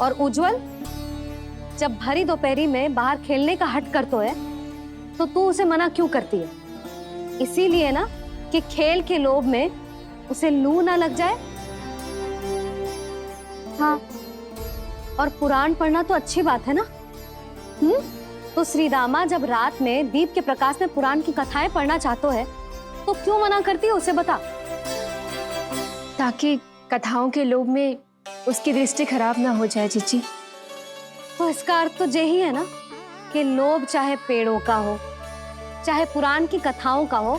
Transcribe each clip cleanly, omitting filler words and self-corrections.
और उज्जवल जब भरी दोपहरी में बाहर खेलने का हट करता है तो तू उसे मना क्यों करती है? इसीलिए ना कि खेल के लोभ में उसे लू ना लग जाए। हाँ, और पुराण पढ़ना तो अच्छी बात है ना। तो श्रीदामा जब रात में दीप के प्रकाश में पुराण की कथाएं पढ़ना चाहते है तो क्यों मना करती है उसे बता। ताकि कथाओं के लोभ में उसकी दृष्टि खराब ना हो जाए जीजी। तो इसका अर्थ तो यही है ना कि लोभ चाहे पेड़ों का हो, चाहे पुराण की कथाओं का हो,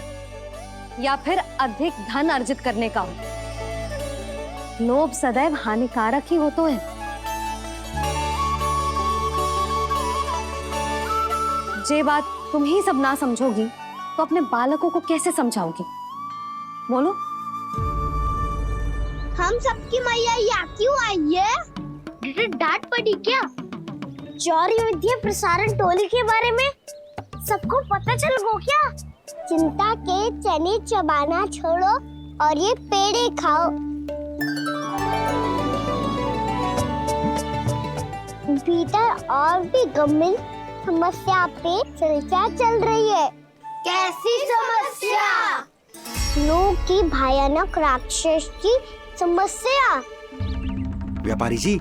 या फिर अधिक धन अर्जित करने का हो, लोभ सदैव हानिकारक ही होता है। जे बात तुम ही सब ना समझोगी तो अपने बालकों को कैसे समझाओगी? बोलो। हम सबकी मैया यहाँ क्यों आई है? डांट पड़ी क्या? चौरी विद्या प्रसारण टोली के बारे में सबको पता चल गो क्या? चिंता के चने चबाना छोड़ो और ये पेड़े खाओ। भीतर और भी गंभीर समस्या पे चर्चा चल रही है। कैसी समस्या? लोग की भयानक राक्षस की समस्या। व्यापारी जी,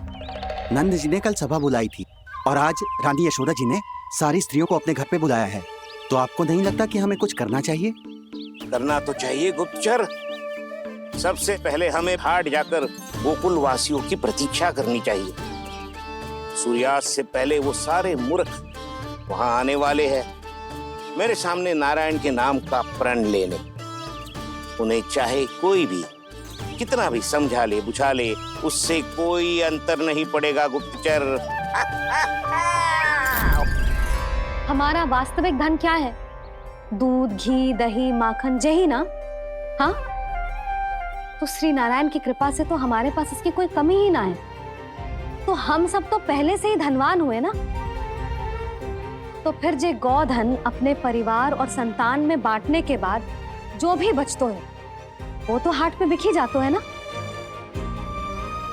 नंद जी ने कल सभा बुलाई थी और आज रानी यशोदा जी ने सारी स्त्रियों को अपने घर पे बुलाया है। तो आपको नहीं लगता कि हमें कुछ करना चाहिए? करना तो चाहिए गुप्तचर। सबसे पहले हमें हाट जाकर गोकुल वासियों की प्रतीक्षा करनी चाहिए। सूर्यास्त से पहले वो सारे मूर्ख वहां आने वाले हैं, मेरे सामने नारायण के नाम का प्रण लेने। उन्हें चाहे कोई भी कितना भी समझा ले बुझा ले, उससे कोई अंतर नहीं पड़ेगा गुप्तचर। हमारा वास्तविक धन क्या है? दूध, घी, दही, माखन, यही ना? हाँ, तो श्री नारायण की कृपा से तो हमारे पास इसकी कोई कमी ही ना है। तो हम सब तो पहले से ही धनवान हुए ना। तो फिर जे गोधन अपने परिवार और संतान में बांटने के बाद जो भी बचतो है वो तो हाट पे बिखी जातो है ना।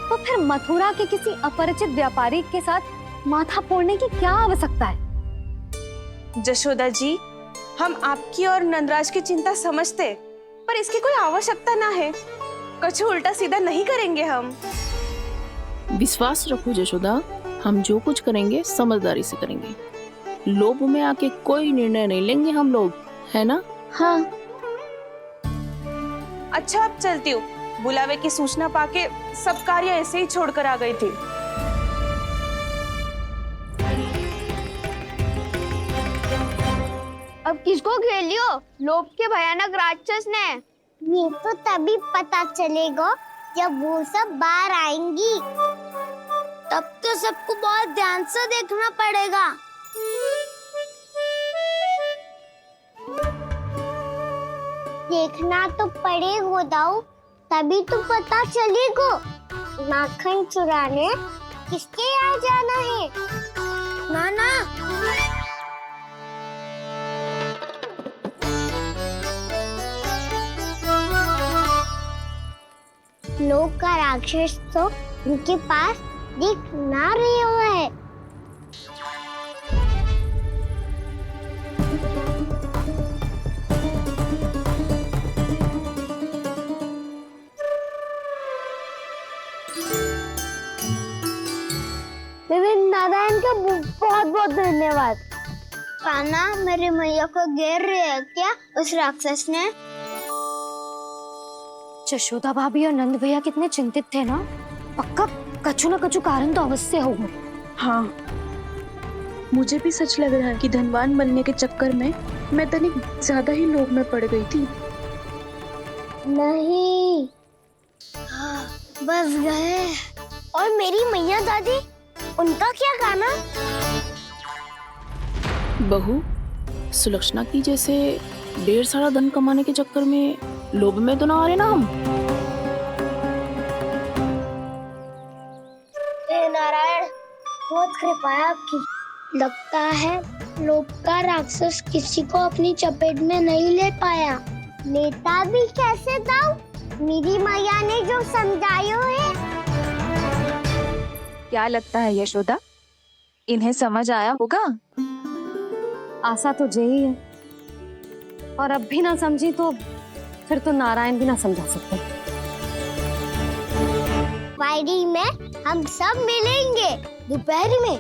तो फिर मथुरा के किसी अपरिचित व्यापारी के साथ माथा फोड़ने की क्या आवश्यकता है? जशोदा जी, हम आपकी और नंदराज की चिंता समझते, पर इसकी कोई आवश्यकता ना है। कुछ उल्टा सीधा नहीं करेंगे हम। विश्वास रखो जशोदा, हम जो कुछ करेंगे समझदारी से करेंगे। लोभ में आके कोई निर्णय नहीं लेंगे हम लोग, है ना? हाँ। अच्छा, अब चलती हूँ। बुलावे की सूचना पाके सब कार्य ऐसे ही छोड़कर आ गई थी। अब किसको घेर लोभ के भयानक राक्षस ने? ये तो तभी पता चलेगा जब वो सब बाहर आएंगी। तब तो सबको बहुत ध्यान से देखना पड़ेगा। देखना तो पड़ेगा दाऊ, तभी तो पता चलेगा माखन चुराने किसके यहाँ जाना है। नाना, लोग का राक्षस तो उनके पास दिख ना रहे हुआ है। नारायण का बहुत बहुत धन्यवाद। कान्हा, मेरी मैया को घेर रहे है क्या उस राक्षस ने? यशोदा भाभी और नंद भैया कितने चिंतित थे ना। पक्का कछु न कछु कारण तो अवश्य होगा। हाँ, मुझे भी सच लग रहा है कि धनवान बनने के चक्कर में मैं तनिक ज्यादा ही लोभ में पड़ गई थी। नहीं, बस गए। और मेरी मैया दादी, उनका क्या गाना? बहू, सुलक्षणा की जैसे ढेर सारा धन कमाने के चक्कर में लोभ में तो ना आ रहे ना हम। हे नारायण, बहुत कृपा है आपकी। लगता है लोभ का राक्षस किसी को अपनी चपेट में नहीं ले पाया। लेता भी कैसे दाऊ? मेरी मैया ने जो समझायो है। क्या लगता है यशोदा, इन्हें समझ आया होगा? आशा तो यही है, और अब भी ना समझी तो फिर तो नारायण भी ना समझा सकते। फ्राइडे में हम सब मिलेंगे दोपहर में।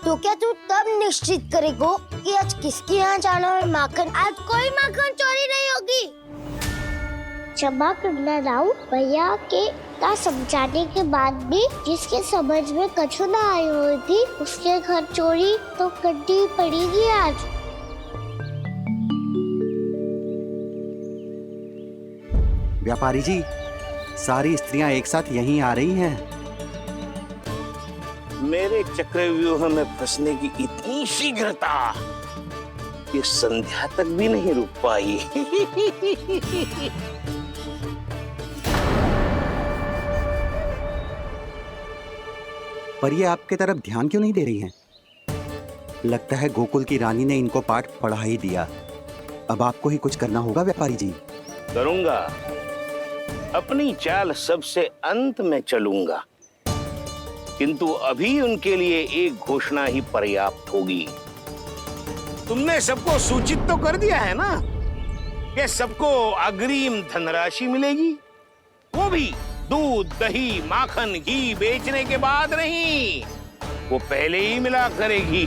तो क्या तू तब निश्चित करेगा कि आज किसके यहाँ जाना है माखन? आज कोई माखन चोरी नहीं होगी। क्षमा करना राव, भैया के का समझाने के बाद भी जिसके समझ में कछु ना आई हुई थी उसके घर चोरी तो करनी पड़ेगी आज। व्यापारी जी, सारी स्त्रियां एक साथ यहीं आ रही हैं। मेरे चक्रव्यूह में फंसने की इतनी शीघ्रता कि संध्या तक भी नहीं रुक पाई। पर ये आपके तरफ ध्यान क्यों नहीं दे रही हैं? लगता है गोकुल की रानी ने इनको पाठ पढ़ा ही दिया। अब आपको ही कुछ करना होगा व्यापारी जी। करूंगा, अपनी चाल सबसे अंत में चलूंगा, किंतु अभी उनके लिए एक घोषणा ही पर्याप्त होगी। तुमने सबको सूचित तो कर दिया है ना कि सबको अग्रिम धनराशि मिलेगी, वो भी दूध, दही, माखन, घी बेचने के बाद नहीं, वो पहले ही मिला करेगी।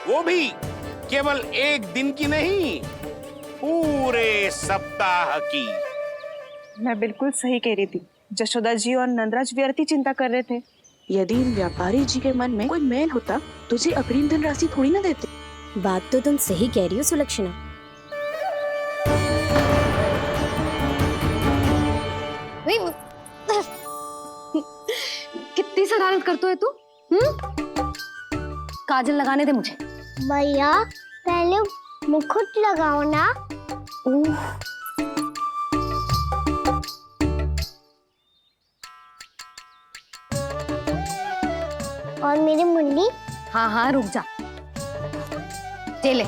वो भी केवल एक दिन की नहीं, पूरे सप्ताह की। मैं बिल्कुल सही कह रही थी। जशोदा जी और नंदराज व्यर्थ ही चिंता कर रहे थे। यदि इन व्यापारी जी के मन में कोई मैल होता तुझे अग्रिम धनराशि थोड़ी ना देते। बात तो तुम सही कह रही हो सुलक्षणा। कितनी शरारत करते हो तू? काजल लगाने दे मुझे। भैया पहले मुकुट लगाओ ना। और मेरी मुन्नी। हाँ हाँ रुक जा, ये ले,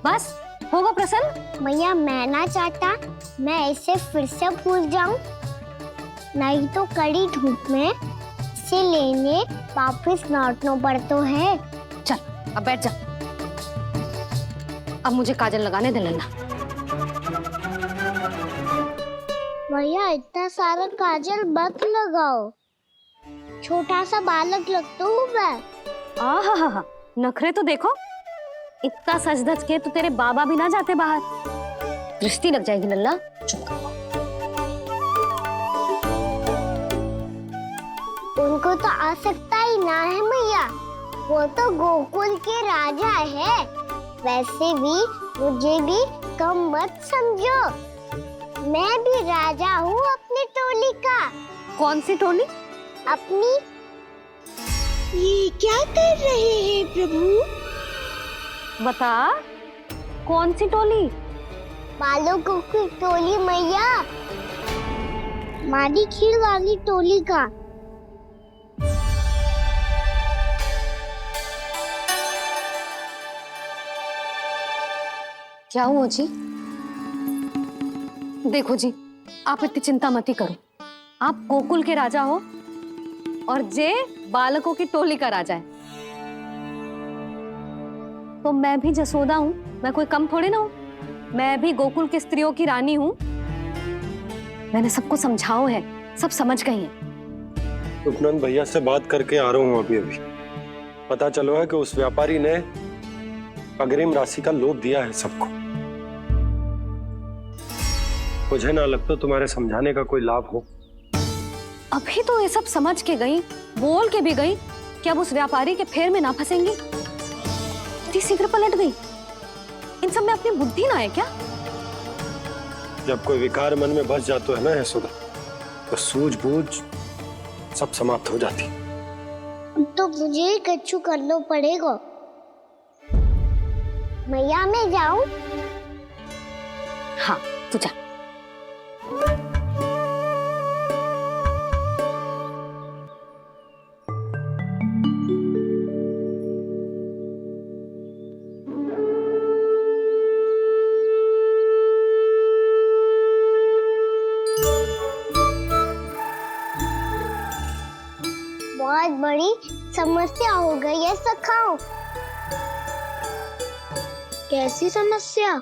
बस होगा प्रसन्न। भैया मैं ना चाहता मैं इसे फिर से भूल जाऊं, नहीं तो कड़ी धूप में इसे लेने वापस लौटना पड़ता है। चल अब बैठ जा, अब मुझे काजल लगाने दे लेना। भैया इतना सारा काजल मत लगाओ, छोटा सा बालक लगता हूँ मैं। आहा, नखरे तो देखो, इतना सज धज के तो तेरे बाबा भी ना जाते बाहर, दृष्टि लग जाएगी लल्ला। उनको तो आ सकता ही ना है भैया, वो तो गोकुल के राजा है। वैसे भी मुझे भी कम मत समझो, मैं भी राजा हूँ अपनी टोली का। कौन सी टोली? अपनी। ये क्या कर रहे हैं प्रभु? बता, कौन सी टोली? बालकों की टोली मैया, मारी खीर वाली टोली का। क्या हुआ जी? देखो जी, आप इतनी चिंता मत ही करो, आप गोकुल के राजा हो और जे बालकों की टोली का राजा है, तो मैं भी जसोदा हूँ, मैं कोई कम थोड़े ना हूँ, मैं भी गोकुल की स्त्रियों की रानी हूँ। मैंने सबको समझाओ है, सब समझ गई हैं। उपनंद भैया से बात करके आ रहा हूँ अभी। पता चलो है कि उस व्यापारी ने अग्रिम राशि का लोभ दिया है सबको। मुझे ना लगता तुम्हारे समझाने का कोई लाभ हो। अभी तो ये सब समझ के गई, बोल के भी गई कि अब उस व्यापारी के फेर में ना फंसेंगी। इतनी शीघ्र पलट गई, इन सब में अपनी बुद्धि ना है क्या? जब कोई विकार मन में बस जाता है ना यशोदा, तो सूझबूझ सब समाप्त हो जाती। तो मुझे ही कच्चू करना पड़ेगा। मैया मैं जाऊं? हाँ तू जा। बड़ी समस्या हो गई है सखाओ। कैसी समस्या?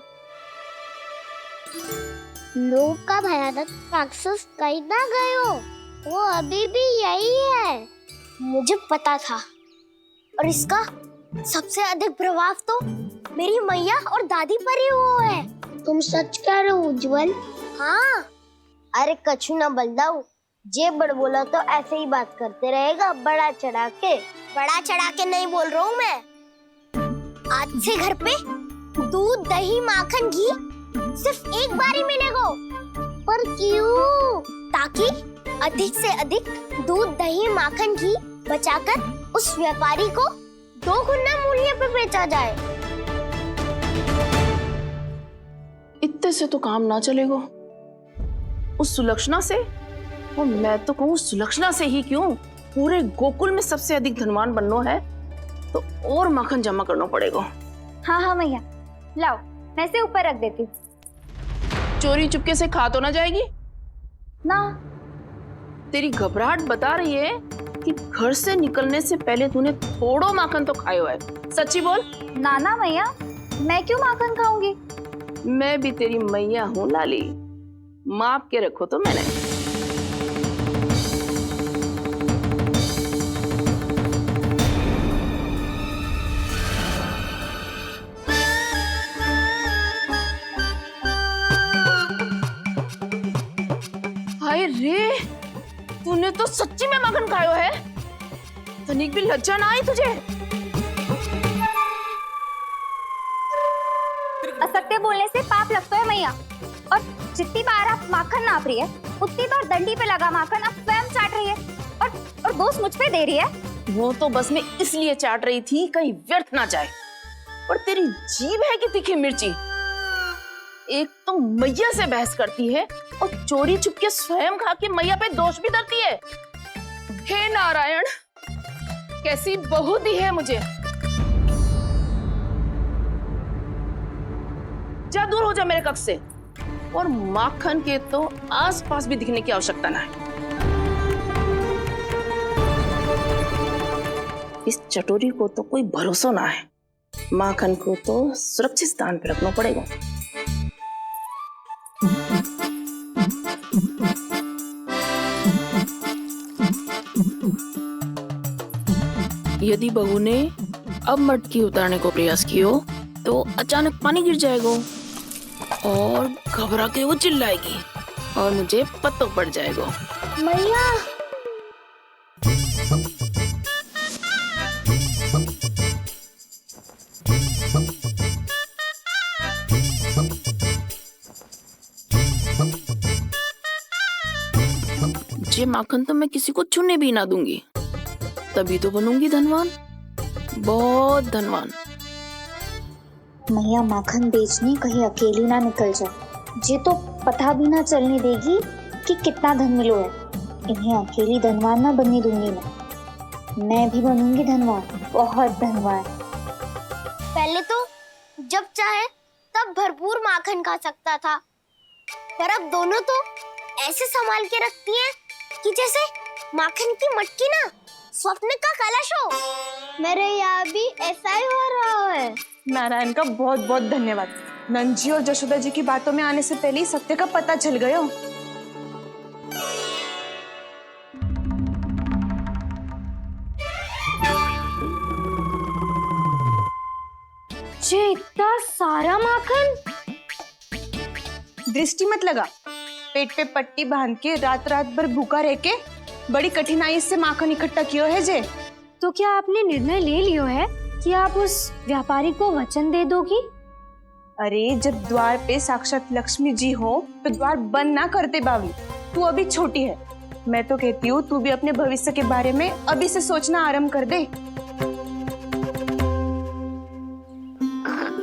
लोग का भयानक राक्षस कहीं ना गए हो, वो अभी भी यही है। मुझे पता था, और इसका सबसे अधिक प्रभाव तो मेरी मैया और दादी पर ही हुआ है। तुम सच कह रहे हो उज्जवल? हाँ। अरे कछु ना बलदाऊ, जे बड़ बोला तो ऐसे ही बात करते रहेगा बड़ा चढ़ा के। बड़ा चढ़ा के नहीं बोल रहा हूँ मैं। आज से घर पे दूध दही माखन घी सिर्फ एक बार ही मिलेगा। पर क्यों? ताकि अधिक से अधिक दूध दही माखन घी बचाकर उस व्यापारी को 2 गुना मूल्य पे बेचा जाए। इतने से तो काम ना चलेगा। उस सुलक्षणा से, और मैं तो कहूँ सुलक्षणा से ही क्यों, पूरे गोकुल में सबसे अधिक धनवान बनना है तो और माखन जमा करना पड़ेगा। हाँ हाँ मैया, लाओ मैं इसे ऊपर रख देती हूँ। चोरी चुपके से खा तो ना जाएगी ना? तेरी घबराहट बता रही है कि घर से निकलने से पहले तूने थोड़ो माखन तो खायो है। सच्ची बोल। ना ना मैया, मैं क्यों माखन खाऊंगी? मैं भी तेरी मैया हूँ लाली, माप के रखो तो मैंने। हाय रे, तूने तो सच्ची में माखन खायो है। तनिक भी लज्जा ना आई तुझे? असत्य बोलने से पाप लगता है मैया, और जितनी बार आप माखन नाप रही है उतनी बार डंडी पे लगा माखन आप स्वयं चाट रही है, और दोष मुझ पे दे रही है। वो तो बस मैं इसलिए चाट रही थी कहीं व्यर्थ ना जाए। और तेरी जीभ है कि तीखी मिर्ची। एक तो मैया से बहस करती है और चोरी चुपके स्वयं खा के मैया पे दोष भी धरती है। हे नारायण, कैसी बहू दी है मुझे। जा दूर हो जा मेरे कक्ष से, और माखन के तो आसपास भी दिखने की आवश्यकता ना है। इस चटोरी को तो कोई भरोसा ना है। माखन को तो सुरक्षित स्थान पर रखना पड़ेगा। यदि बहू ने अब मटकी उतारने को प्रयास किया तो अचानक पानी गिर जाएगा और घबरा के वो चिल्लाएगी और मुझे पता पड़ जाएगा। मैया, ये माखन तो मैं किसी को छूने भी ना दूंगी, तभी तो बनूंगी धनवान, बहुत धनवान। मैया माखन बेचने कहीं अकेली ना निकल जाए। जे तो पता भी ना चलने देगी कि कितना धन मिलो है। इन्हें अकेली धनवान ना बनने दूंगी मैं भी बनूंगी धनवान, बहुत धनवान। पहले तो जब चाहे तब भरपूर माखन खा सकता था, पर अब दोनों तो ऐसे संभाल के रखती हैं कि जैसे माखन की मटकी ना स्वप्न का कलश हो। मेरे यहाँ भी ऐसा ही हो रहा है। नारायण का बहुत बहुत धन्यवाद। नंजी और जशोदा जी की बातों में आने से पहले ही सत्य का पता चल गया। ये इतना सारा माखन? दृष्टि मत लगा, पेट पे पट्टी बांध के रात रात भर भूखा रह के बड़ी कठिनाई से माखन इकट्ठा किया है जे। तो क्या आपने निर्णय ले लियो है कि आप उस व्यापारी को वचन दे दोगी? अरे जब द्वार पे साक्षात लक्ष्मी जी हो तो द्वार बंद ना करते बावली। तू अभी छोटी है, मैं तो कहती हूँ तू भी अपने भविष्य के बारे में अभी से सोचना आरंभ कर दे।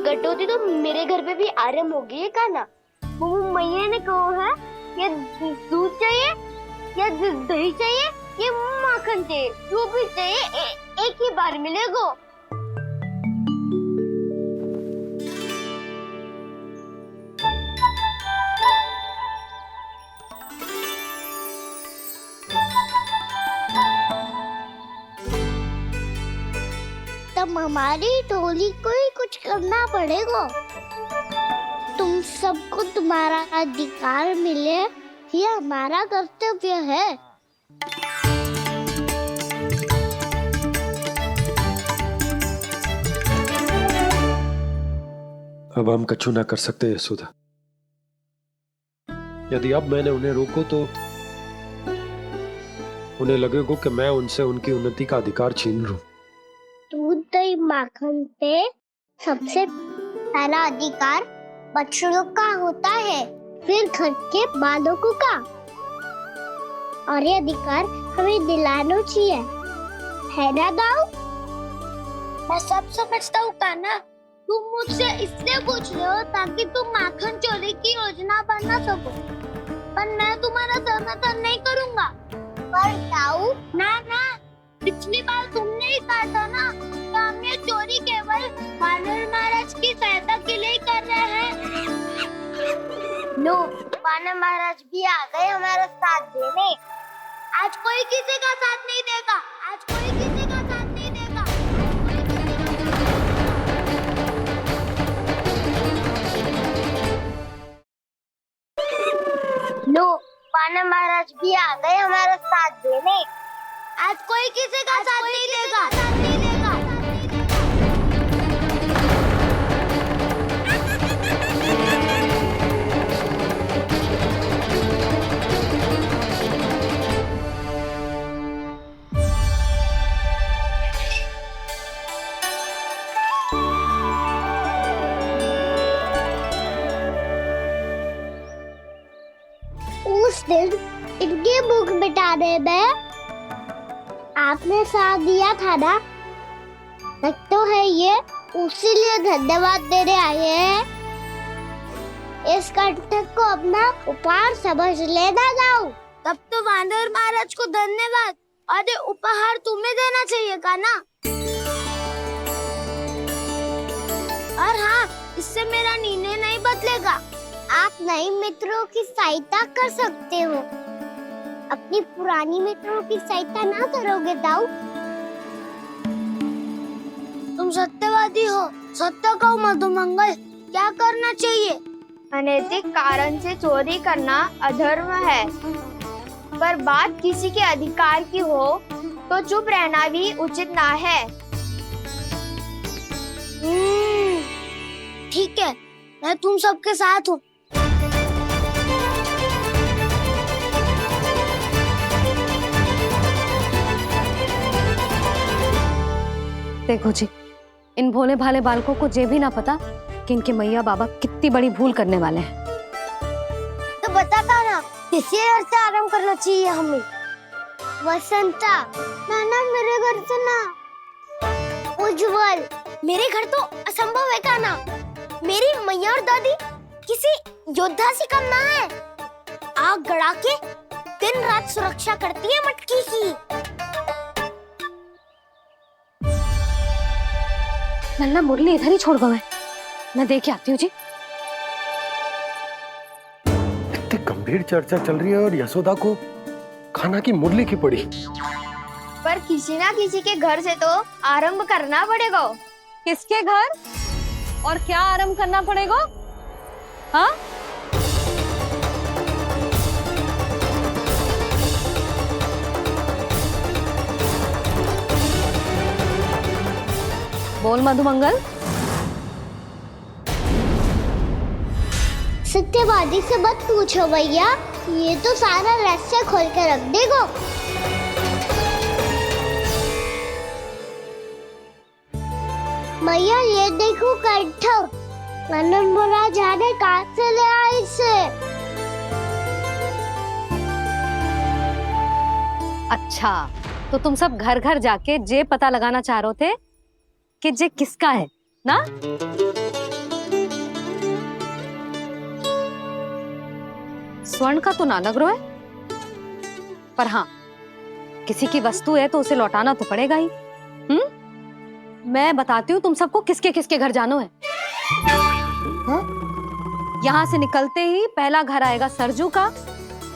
कटौती तो मेरे घर पे भी आरंभ हो गई है का ना। वो मैया ने कहा है या दूध चाहिए या दही चाहिए या माखन चाहिए, जो भी चाहिए एक ही बार मिलेगा। अब हमारी टोली को ही कुछ करना पड़ेगा। तुम सबको तुम्हारा अधिकार मिले, ये हमारा कर्तव्य है। अब हम कछु ना कर सकते यशोदा। यदि अब मैंने उन्हें रोको तो उन्हें लगेगा कि मैं उनसे उनकी उन्नति का अधिकार छीन लूं। दूध दही माखन पे सबसे पहला अधिकार बछड़ों का होता है, फिर घर के बालकों का, और ये अधिकार हमें दिलाना चाहिए, है ना दाऊ? मैं सब समझता हूँ कान्हा, तुम मुझसे इसलिए पूछ रहे हो ताकि तुम माखन चोरी की योजना बना सको, पर मैं तुम्हारा समर्थन नहीं करूँगा। पर दाऊ, ना पिछली बार तुमने ही कहा था ना कि हम ये चोरी केवल वानर महाराज की सहायता के लिए कर रहे हैं। लो, वानर महाराज भी आ गए हमारा साथ देने। आज कोई किसी का साथ नहीं देगा, आज कोई किसी का साथ नहीं देगा। लो, वानर महाराज भी आ गए हमारा साथ देने। आज कोई किसी का साथ नहीं देगा। उस दिन इनके मुख मिटाने में आपने साथ दिया था ना, तो है ये उसी लिए धन्यवाद देने आए हैं। इस कंटक को अपना उपहार समझ लेना जाओ। तब तो वानर महाराज को धन्यवाद और ये उपहार तुम्हें देना चाहिए का ना। और हाँ, इससे मेरा निर्णय नहीं बदलेगा। आप नए मित्रों की सहायता कर सकते हो, अपनी पुरानी मित्रों की सहायता ना करोगे दाऊ? तुम सत्यवादी हो, सत्य कहो मधुमंगल, क्या करना चाहिए? अनैतिक कारण से चोरी करना अधर्म है, पर बात किसी के अधिकार की हो तो चुप रहना भी उचित ना है। ठीक है, मैं तुम सबके साथ हूँ। देखो जी, इन भोले भाले बालकों को ये भी ना पता कि इनके मैया बाबा कितनी बड़ी भूल करने वाले हैं। तो बता ना, किसी घर से आराम करना चाहिए हमें? वसंता, ना मेरे घर से ना। उज्जवल, मेरे घर तो असंभव है काना। मेरी मैया और दादी किसी योद्धा से कम ना है। आग गड़ा के दिन रात सुरक्षा करती है मटकी की। नन्ना मुरली इधर ही छोड़ गए, मैं देख आती हूँ जी। इतनी गंभीर चर्चा चल रही है और यशोदा को खाना की मुरली की पड़ी। पर किसी ना किसी के घर से तो आरंभ करना पड़ेगा। किसके घर और क्या आरंभ करना पड़ेगा? हाँ, बोल मधुमंगल। सत्यवादी से मत पूछो भैया, ये तो सारा रहस्य खोल कर रख देगा। भैया ये देखो कंठक, मनोहरा जाने कहाँ से ले आई इसे। अच्छा, तो तुम सब घर घर जाके जे पता लगाना चाह रहे थे कि जे किसका है ना? स्वर्ण का तो ना लग रहा है, पर हाँ, किसी की वस्तु है तो उसे लौटाना तो पड़ेगा ही। मैं बताती हूँ तुम सबको किसके किसके घर जाना है। यहाँ से निकलते ही पहला घर आएगा सरजू का,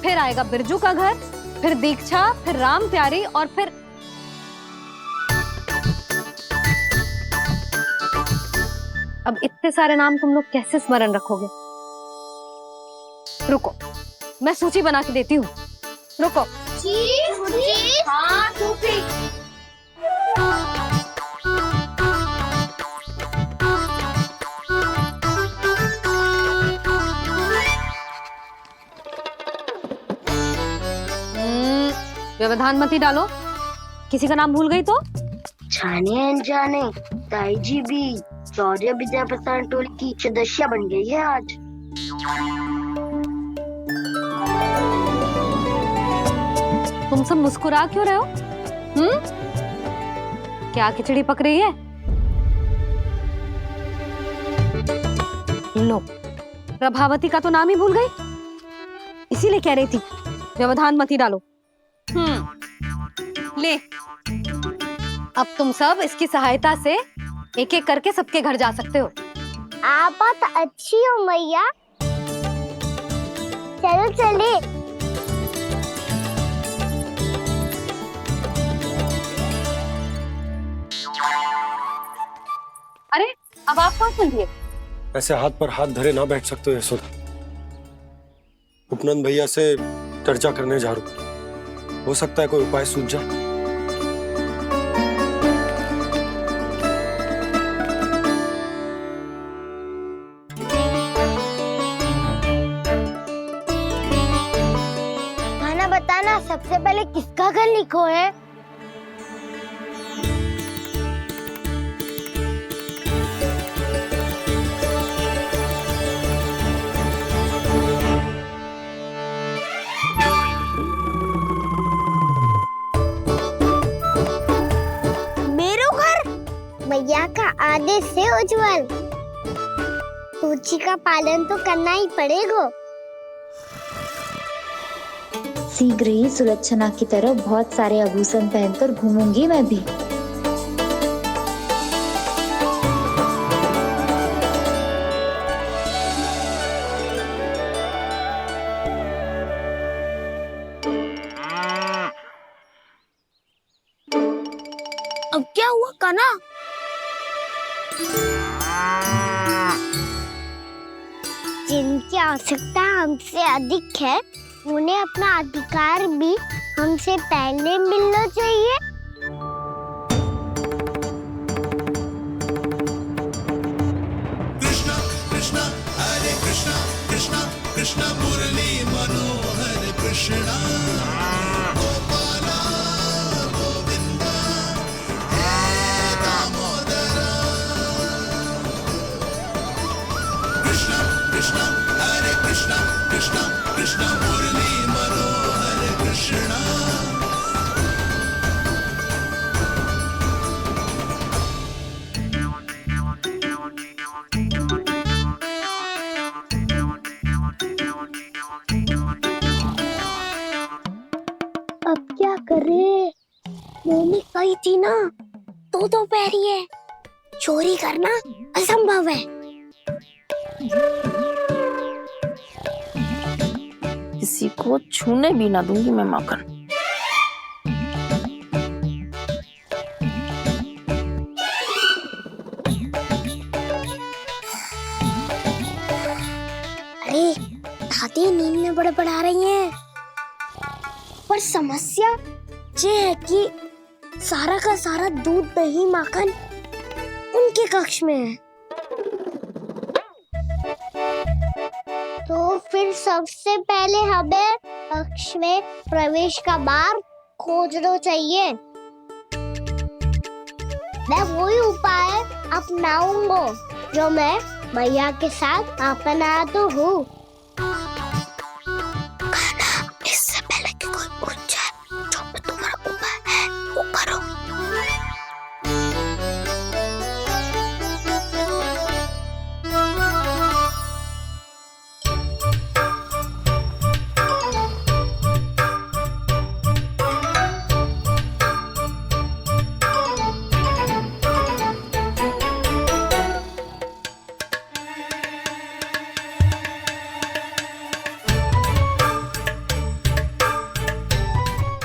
फिर आएगा बिरजू का घर, फिर दीक्षा, फिर राम प्यारी और फिर इतने सारे नाम तुम लोग कैसे स्मरण रखोगे? रुको, मैं सूची बना के देती हूँ। रुको। हाँ, व्यवधान मत ही डालो। किसी का नाम भूल गई तो? जाने अनजाने ताई जी भी शौर्य विद्या प्रसारण टोली की सदस्य बन गई है आज। तुम सब मुस्कुरा क्यों रहे हो? क्या खिचड़ी पक रही है? लो, प्रभावती का तो नाम ही भूल गई, इसीलिए कह रही थी व्यवधान मत ही डालो। ले, अब तुम सब इसकी सहायता से एक एक करके सबके घर जा सकते हो। आप तो अच्छी हो मैया। चलो चले। अरे, अब आप कहाँ चल दिए? ऐसे हाथ पर हाथ धरे ना बैठ सकते हो यशोदा। उपनंद भैया से चर्चा करने जा रहा हूं, हो सकता है कोई उपाय सूझ जाए। खाना बताना, सबसे पहले किसका घर लिखो है? मैया का आदेश से उज्जवल, सूची का पालन तो करना ही पड़ेगा। शीघ्र ही सुलक्षणा की तरह बहुत सारे आभूषण पहनकर घूमूंगी मैं भी। अब क्या हुआ कान्हा? जिनकी आवश्यकता हमसे अधिक है, उन्हें अपना अधिकार भी हमसे पहले मिलना चाहिए। कृष्णा कृष्णा हरे कृष्णा कृष्णा कृष्णा मुरली मनोहर कृष्णा गोपाला गोविंदा हे दामोदरा। कृष्णा कृष्णा हरे कृष्णा कृष्णा कृष्णा मुरली मनोहर कृष्णा। अब क्या करे? मैंने कही थी ना, दो पैरी है, चोरी करना असंभव है। किसी को छूने भी ना दूंगी मैं माखन। अरे दादी नींद में बड़बड़ा रही हैं, पर समस्या ये है कि सारा का सारा दूध दही माखन उनके कक्ष में है। तो फिर सबसे पहले हमें कक्ष में प्रवेश का मार्ग खोजना चाहिए। मैं वही उपाय अपनाऊंगा जो मैं मैया के साथ अपना तो हूँ। इससे पहले कि कोई पूछ जाए, जो भी तुम्हारा उपाय है वो करो।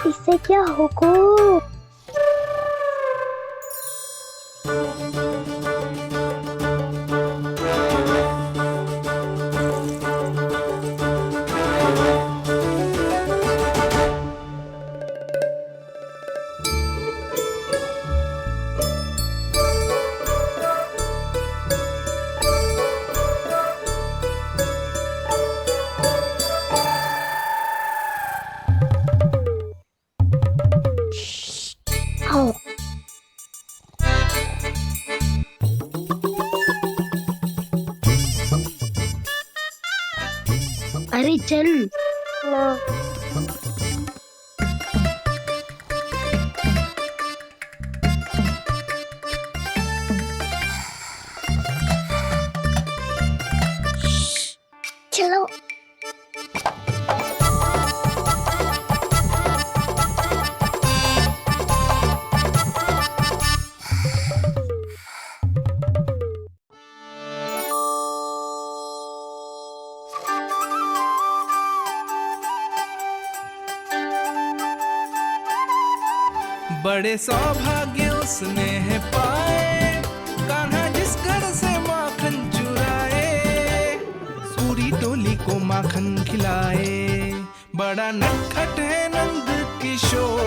इससे क्या होगा? चल। चलो। बड़े सौभाग्य उसने है पाए, कान्हा जिस घर से माखन चुराए, पूरी टोली को माखन खिलाए। बड़ा नटखट है नंद किशोर,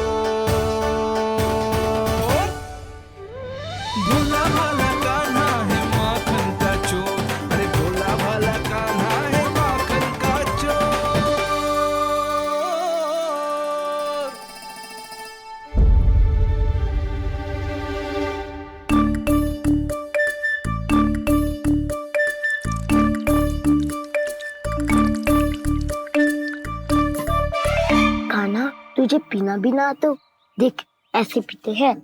भोला भाला कान्हा है माखन का चोर। अरे भोला भाला कान्हा है माखन का चोर। कान्हा, तुझे पीना भी ना तो देख, ऐसे पीते हैं।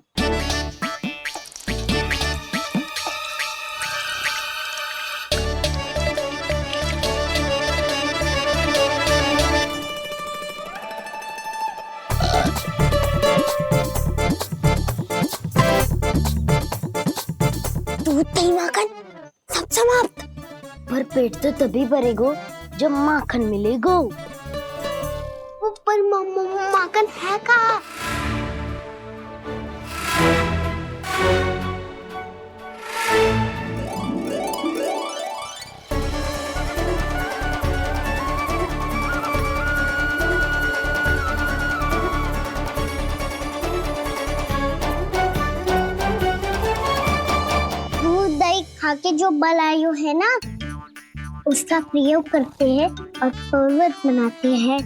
दूध दही माखन सब समाप्त। पर पेट तो तभी भरेगो जब माखन मिलेगो। पर माखन है कहाँ? दूध दही खा के जो बल आयु है ना, उसका प्रयोग करते हैं और पर्वत बनाते हैं।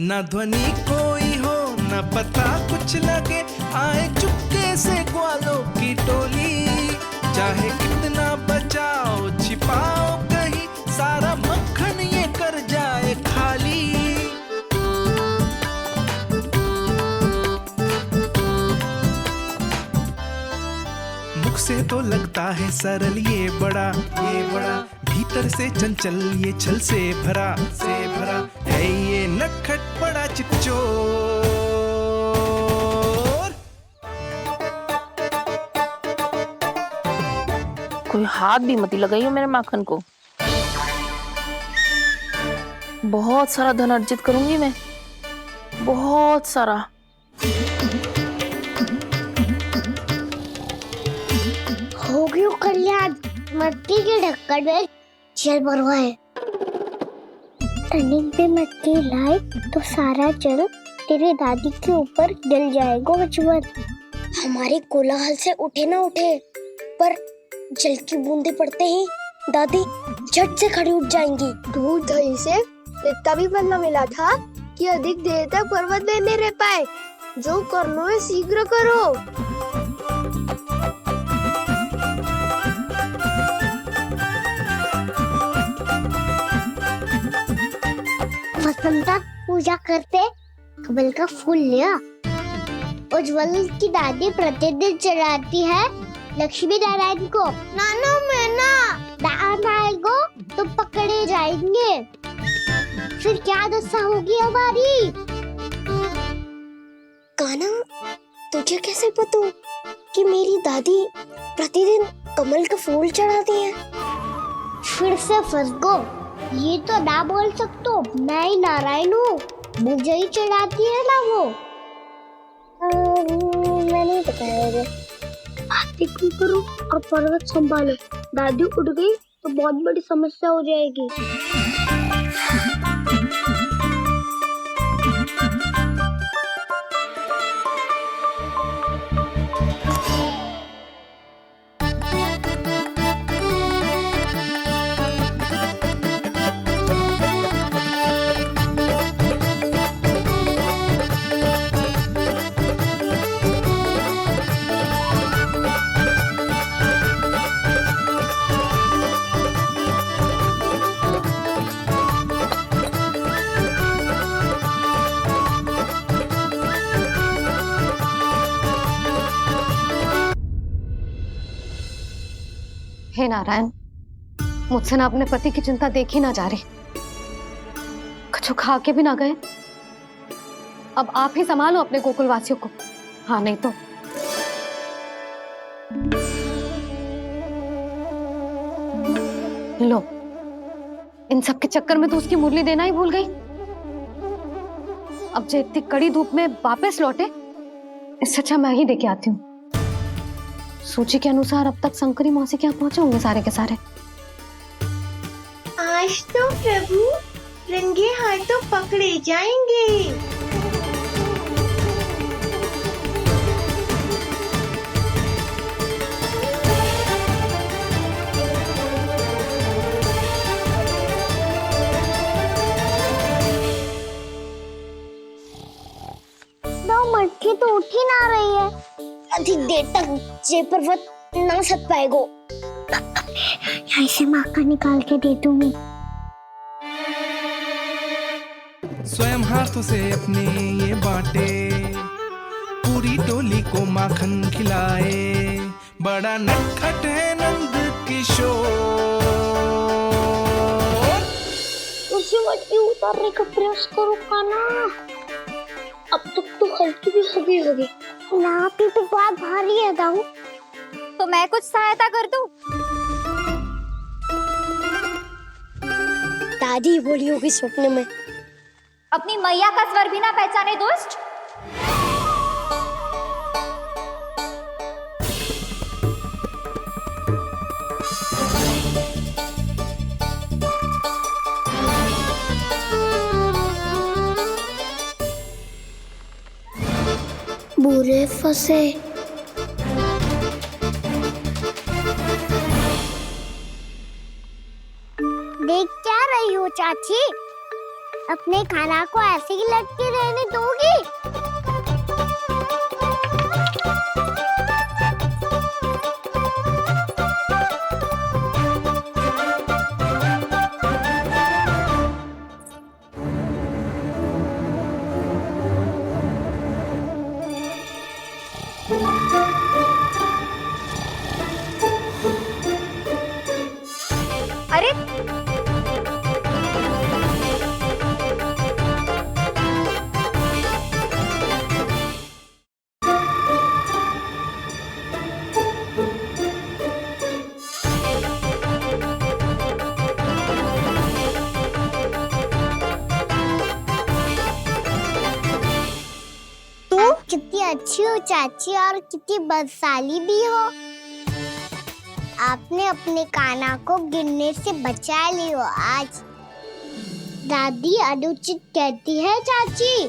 न ध्वनि कोई हो न पता कुछ लगे, आए चुपके से ग्वालों की टोली। चाहे कितना बचाओ छिपाओ कहीं, सारा मक्खन ये कर जाए खाली। मुख से तो लगता है सरल ये बड़ा भीतर से चंचल ये छल से भरा है ये नटखट बड़ा चिच्चोर। कोई हाथ भी मत लगाइए मेरे माखन को। बहुत सारा धन अर्जित करूंगी मैं, बहुत सारा। हो गयो कल्याण, मट्टी के ढक्कन में जल भरवा है। टर्निंग पे मट्टी लाए तो सारा जल तेरे दादी के ऊपर डल जाएगा बचवन। हमारे कोलाहल से उठे ना उठे, पर जल की बूंदे पड़ते ही दादी झट से खड़ी उठ जाएंगी। दूध दही से इतना भी बदला मिला था कि अधिक देर तक पर्वत में नहीं रह पाए। जो करना है शीघ्र करो। वसंता पूजा करते कमल का फूल लिया। उज्ज्वल की दादी प्रतिदिन चढ़ाती है लक्ष्मी नारायण को। नाना मैं ना दान आएगो तो पकड़े जाएंगे, फिर क्या दशा होगी हमारी? कान्हा, तुझे कैसे पता कि मेरी दादी प्रतिदिन कमल का फूल चढ़ाती है? फिर से फंस गो। ये तो ना बोल सकतो, मैं ही नारायण हूँ, मुझे ही चढ़ाती है ना वो। मैं नहीं बताया। बातें क्यों करो और पर्वत संभालो। दादी उठ गई तो बहुत बड़ी समस्या हो जाएगी। हे नारायण, मुझसे ना अपने पति की चिंता देखी ना जा रही, कुछ खा के भी ना गए। अब आप ही संभालो अपने गोकुल वासियों को, हाँ नहीं तो। लो, इन सब के चक्कर में तो उसकी मुरली देना ही भूल गई। अब जो इतनी कड़ी धूप में वापस लौटे, इससे अच्छा मैं ही देके आती हूँ। सूची के अनुसार अब तक शंकरी मौसी के यहाँ पहुंचे होंगे सारे के सारे। आज तो प्रभु रंगे हाथों पकड़े जाएंगे। मटकी तो उठ ही ना रही है, अधिक देर तक जे पर्वत ना सक पाएगो। यहाँ से माखन निकाल के दे दूंगी। स्वयं हाथों से अपने ये बांटे, पूरी टोली को माखन खिलाए, बड़ा नटखट है नंद किशोर। उसे मटकी उतारने का प्रयास करो काना, अब तक तो हल्की भी होगी। नापी तो बहुत भारी है दाऊ, तो मैं कुछ सहायता कर दूं? दादी बोली होगी सपने में, अपनी मैया का स्वर भी ना पहचाने दुष्ट। बुरे फंसे। देख क्या रही हो चाची, अपने खाना को ऐसे ही लटके रहने दोगी? अरे तुम कितनी अच्छी हो चाची, और कितनी बदसाली भी हो। आपने अपने काना को गिरने से बचा ली हो आज। दादी अनुचित कहती है चाची,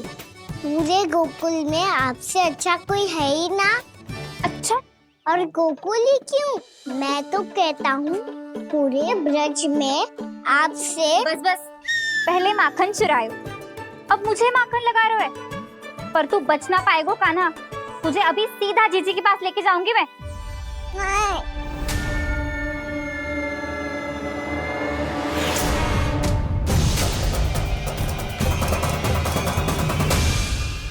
पूरे गोकुल में आपसे अच्छा कोई है ही ना। अच्छा, और गोकुल ही क्यों, मैं तो कहता हूँ पूरे ब्रज में आपसे। बस पहले माखन चुरायो, अब मुझे माखन लगा रहे हो। पर तू बच ना पाएगो कान्हा, तुझे अभी सीधा जीजी के पास लेके जाऊंगी मैं।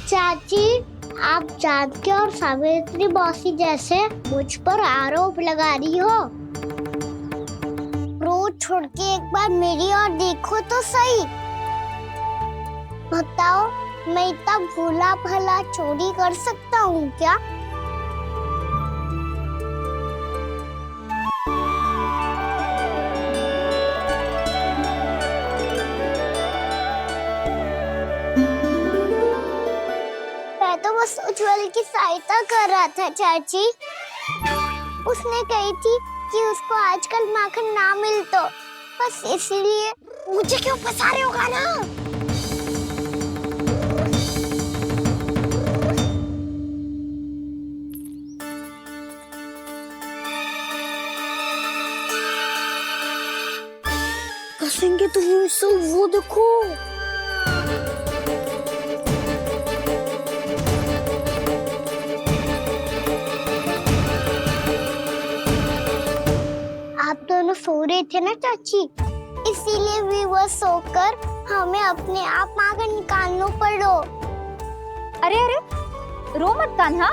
चाची, आप जानकी और सावित्री मौसी जैसे मुझ पर आरोप लगा रही हो। रोज छोड़ के एक बार मेरी ओर देखो तो सही। बताओ, मैं इतना भोला भला चोरी कर सकता हूँ क्या? बस उज्जवल की सहायता कर रहा था चाची। उसने कही थी कि उसको आजकल माखन ना मिल तो बस इसीलिए। मुझे क्यों फंसा रहे होगा ना? फंसेंगे तो वो देखो। आप दोनों सो रहे थे ना चाची, इसीलिए विवश सोकर हमें अपने आप माखन निकालना पड़ो। अरे अरे, रो मत कान्हा,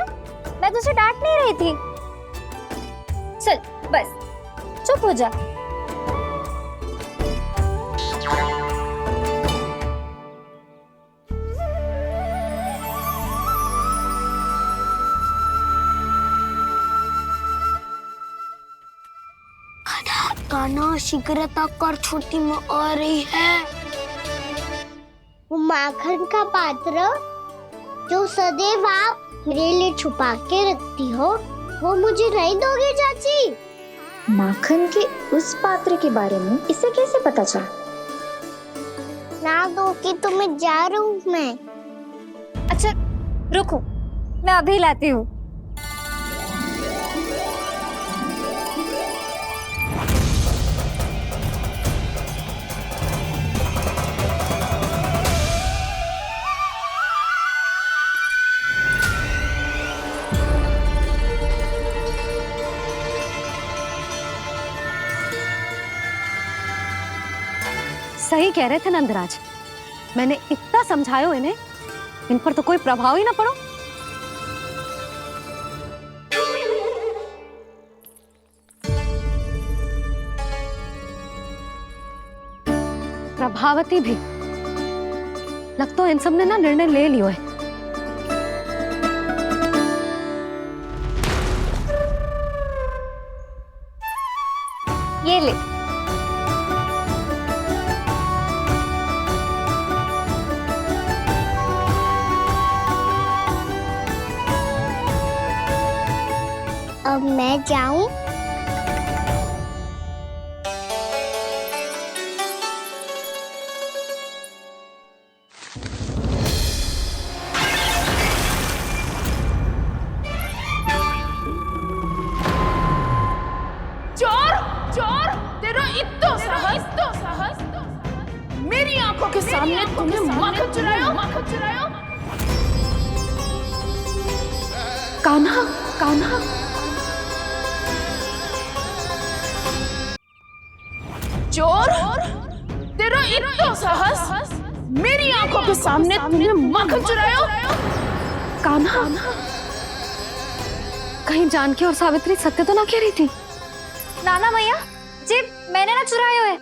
मैं तुझे डांट नहीं रही थी। चल बस, चुप हो जा। कान्हा शीघ्रता कर, छोटी माँ आ रही है। वो माखन का पात्र जो सदैव आप मेरे लिए छुपा के रखती हो, वो मुझे नहीं दोगे चाची? माखन के उस पात्र के बारे में इसे कैसे पता चला? ना दोगी तो मैं जा रहा हूँ मैं। अच्छा रुको, मैं अभी लाती हूँ। सही कह रहे थे नंदराज, मैंने इतना समझायो इन्हें, इन पर तो कोई प्रभाव ही ना पड़ो। प्रभावती भी लग तो इन सब ने ना निर्णय ले लियो है। ये ले। अब मैं जाऊं? चोर चोर, तेरा इतना साहस, मेरी आंखों के सामने तुमने माखन चुराया। कान्हा, कान्हा, चोर, तेरा इतना साहस, मेरी आंखों के सामने तुमने माखन चुराया। कान्हा, कहीं जानकी और सावित्री सत्य तो ना कह रही थी? नाना मैया जी, मैंने ना चुराया है,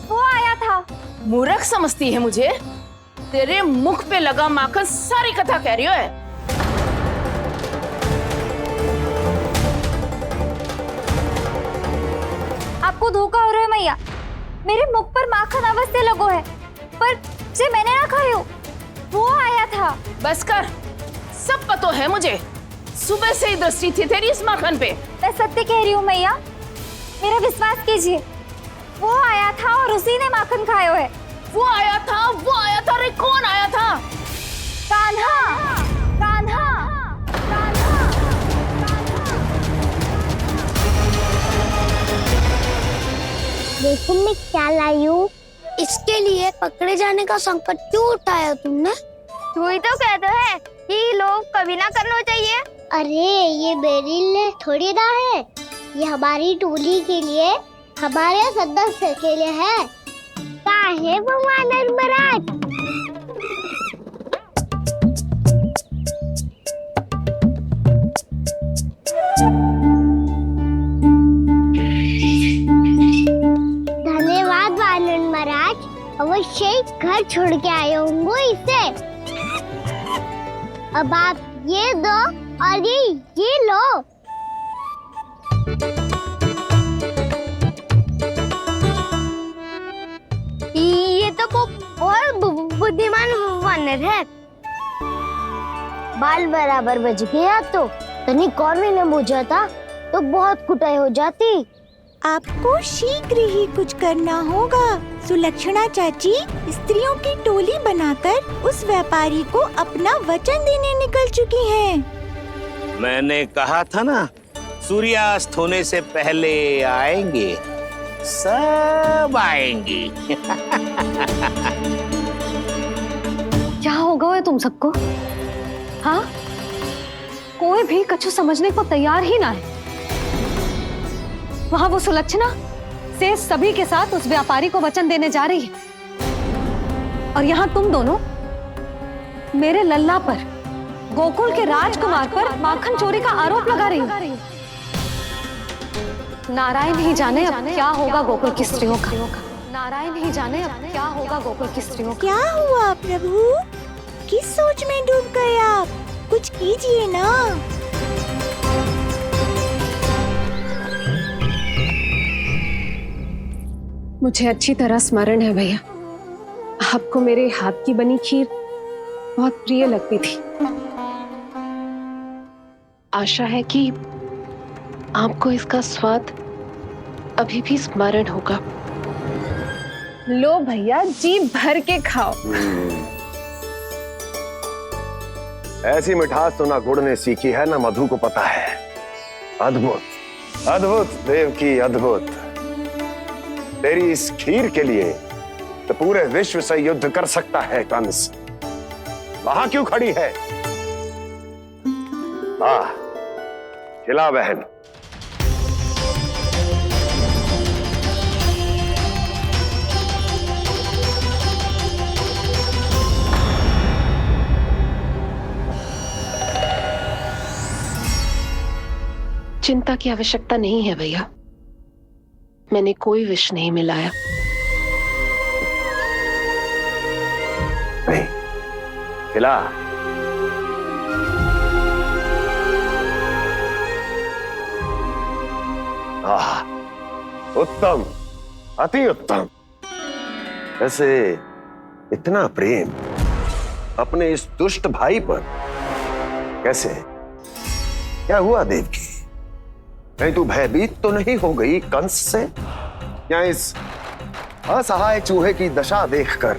वो आया था। मूर्ख समझती है मुझे? तेरे मुख पे लगा माखन सारी कथा कह रही है। आपको धोखा हो रहा है मैया, मेरे मुख पर माखन अवश्य लगो है, पर जे मैंने ना खायो, वो आया था। बस कर, सब पता है मुझे, सुबह से ही दृष्टि थी तेरी इस माखन पे। मैं सत्य कह रही हूँ मैया, मेरा विश्वास कीजिए, वो आया था और उसी ने माखन खायो है। वो आया था, अरे कौन आया था? कान्हा, कान्हा, कान्हा। देखो मैं क्या लाई हूँ। इसके लिए पकड़े जाने का संकट क्यों उठाया तुमने? तू ही तो कहता है कि लोग कभी ना करना चाहिए। अरे ये मेरे लिए थोड़ी ना है, ये हमारी टोली के लिए, हमारे सदस्य के लिए है। काहे भगवान महाराज? धन्यवाद वानर महाराज, अवश्य ही घर छोड़ के आए होंगे इसे। अब आप ये दो और ये लो। ये तो बहुत बुद्धिमान वानर है। बाल बराबर बज गया तो तनिक और भी न बूझा था तो बहुत कुटाई हो जाती। आपको शीघ्र ही कुछ करना होगा। सुलक्षणा चाची स्त्रियों की टोली बनाकर उस व्यापारी को अपना वचन देने निकल चुकी हैं। मैंने कहा था ना, सूर्यास्त होने से पहले आएंगे, सब आएंगे। क्या होगा है तुम सबको? हाँ, कोई भी कछु समझने को तैयार ही ना है। वहां वो सुलक्षणा से सभी के साथ उस व्यापारी को वचन देने जा रही है, और यहाँ तुम दोनों मेरे लल्ला पर, गोकुल के राजकुमार पर माखन चोरी का आरोप लगा रही हो। नारायण ही जाने अब क्या होगा गोकुल की स्त्रियों का। नारायण ही जाने अब क्या होगा गोकुल की स्त्रियों का। क्या हुआ प्रभु? किस सोच में डूब गए आप? कुछ कीजिए ना। मुझे अच्छी तरह स्मरण है भैया, आपको मेरे हाथ की बनी खीर बहुत प्रिय लगती थी। आशा है कि आपको इसका स्वाद अभी भी स्मरण होगा। लो भैया, जी भर के खाओ। ऐसी मिठास तो ना गुड़ ने सीखी है ना मधु को पता है। अद्भुत अद्भुत देवकी, अद्भुत। तेरी इस खीर के लिए तो पूरे विश्व से युद्ध कर सकता है कंस। वहां क्यों खड़ी है? खिला बहन। चिंता की आवश्यकता नहीं है भैया, मैंने कोई विष नहीं मिलाया। नहीं, खिला। उत्तम, अति उत्तम। वैसे इतना प्रेम अपने इस दुष्ट भाई पर कैसे? क्या हुआ देवकी? कहीं तू भयभीत तो नहीं हो गई कंस से? या इस असहाय चूहे की दशा देखकर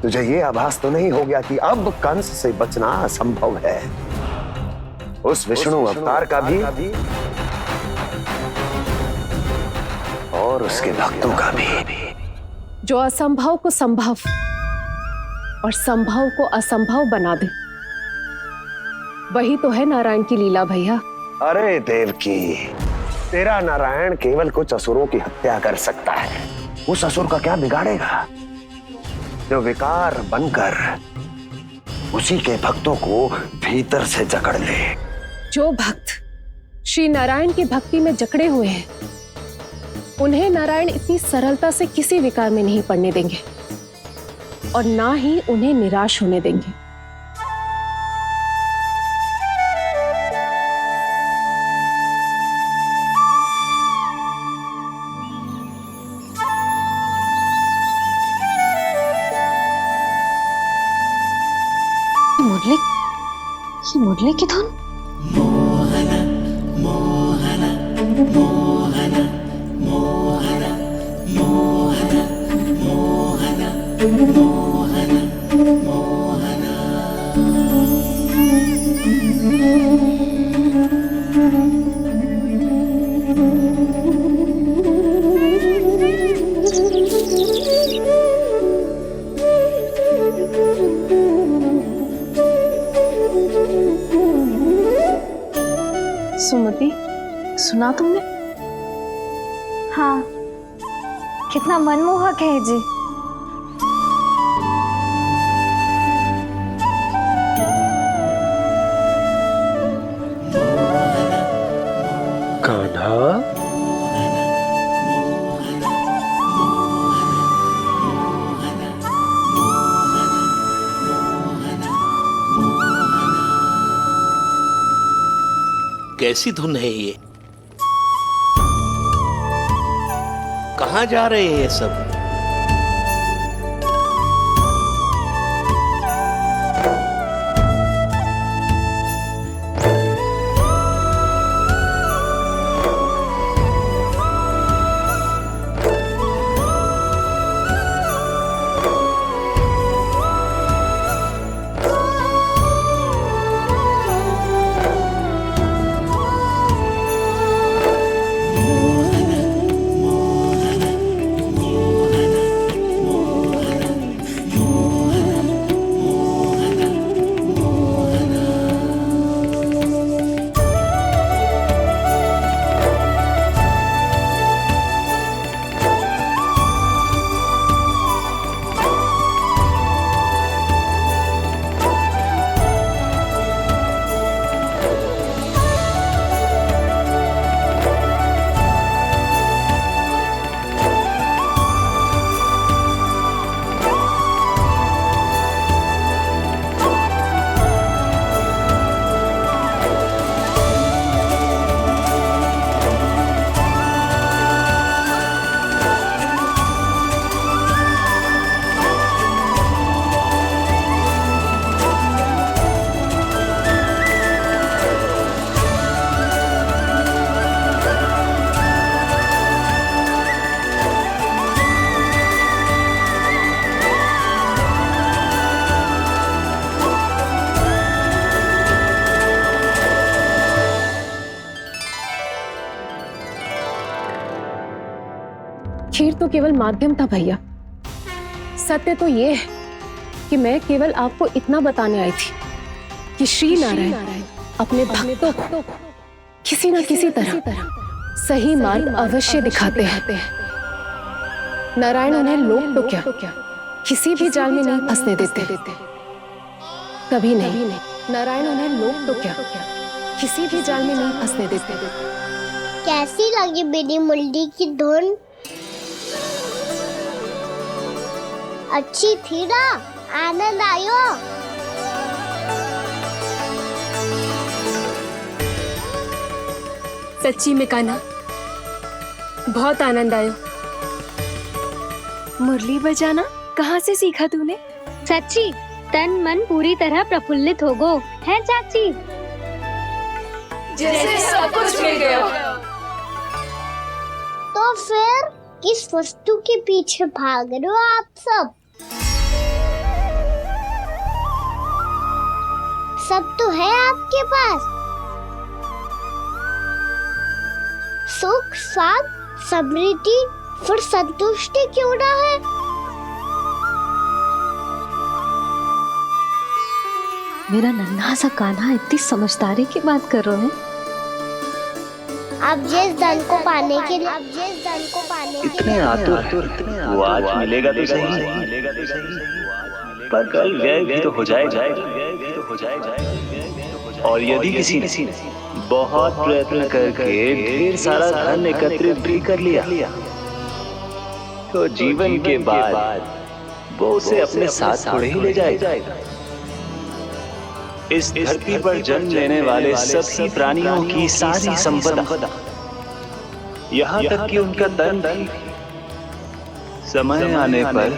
तुझे ये आभास तो नहीं हो गया कि अब कंस से बचना असंभव है? उस विष्णु अवतार का भी और उसके भक्तों का भी। जो असंभव को संभव और संभव को असंभव बना दे, वही तो है नारायण की लीला भैया। अरे देवकी, तेरा नारायण केवल कुछ असुरों की हत्या कर सकता है। उस असुर का क्या बिगाड़ेगा जो विकार बनकर उसी के भक्तों को भीतर से जकड़ ले। जो भक्त श्री नारायण की भक्ति में जकड़े हुए हैं, उन्हें नारायण इतनी सरलता से किसी विकार में नहीं पड़ने देंगे और ना ही उन्हें निराश होने देंगे। मुरली की धुन। मोहना मोहना मोहना मोहना मोहना मोहना मोहना मोहना। सुमति, सुना तुमने? हाँ, कितना मनमोहक है जी। कान्हा, कैसी धुन है ये? कहाँ जा रहे हैं ये सब? खीर तो केवल माध्यम था भैया। सत्य तो ये है कि मैं केवल आपको इतना बताने आई थी कि श्री नारायण अपने भक्तों को किसी न किसी तरह सही मार्ग अवश्य दिखाते हैं। नारायण उन्हें लोग तो क्या किसी भी जाल में नहीं फंसने देते, कभी नहीं। नारायण उन्हें लोग तो क्या किसी भी जाल में नहीं फंसने देते। कैसी लगी मेरी मुरली की धुन? अच्छी थी ना? आनंद आयो? सच्ची में कान्हा, बहुत आनंद आयो। मुरली बजाना कहाँ से सीखा तूने? सच्ची तन मन पूरी तरह प्रफुल्लित हो गो है चाची। जैसे सब कुछ मिल गया। तो फिर किस वस्तु के पीछे भाग रहे हो आप सब? सब तो है आपके पास। सुख, स्वाद, समृद्धि, फिर संतुष्टि क्यों ना है? मेरा नन्हा सा कान्हा इतनी समझदारी की बात कर रहे हैं। अब जिस धन को पाने के लिए इतने आतुर वो आज मिलेगा तो सही, पर कल व्यय भी तो हो जाएगा। और यदि किसी ने बहुत प्रयत्न करके ढेर सारा धन एकत्रित भी कर लिया, तो जीवन के बाद वो उसे अपने साथ थोड़े ही ले जाएगा। इस धरती पर जन्म लेने वाले सभी प्राणियों की सारी संपदा, यहाँ तक कि उनका तन भी समय आने पर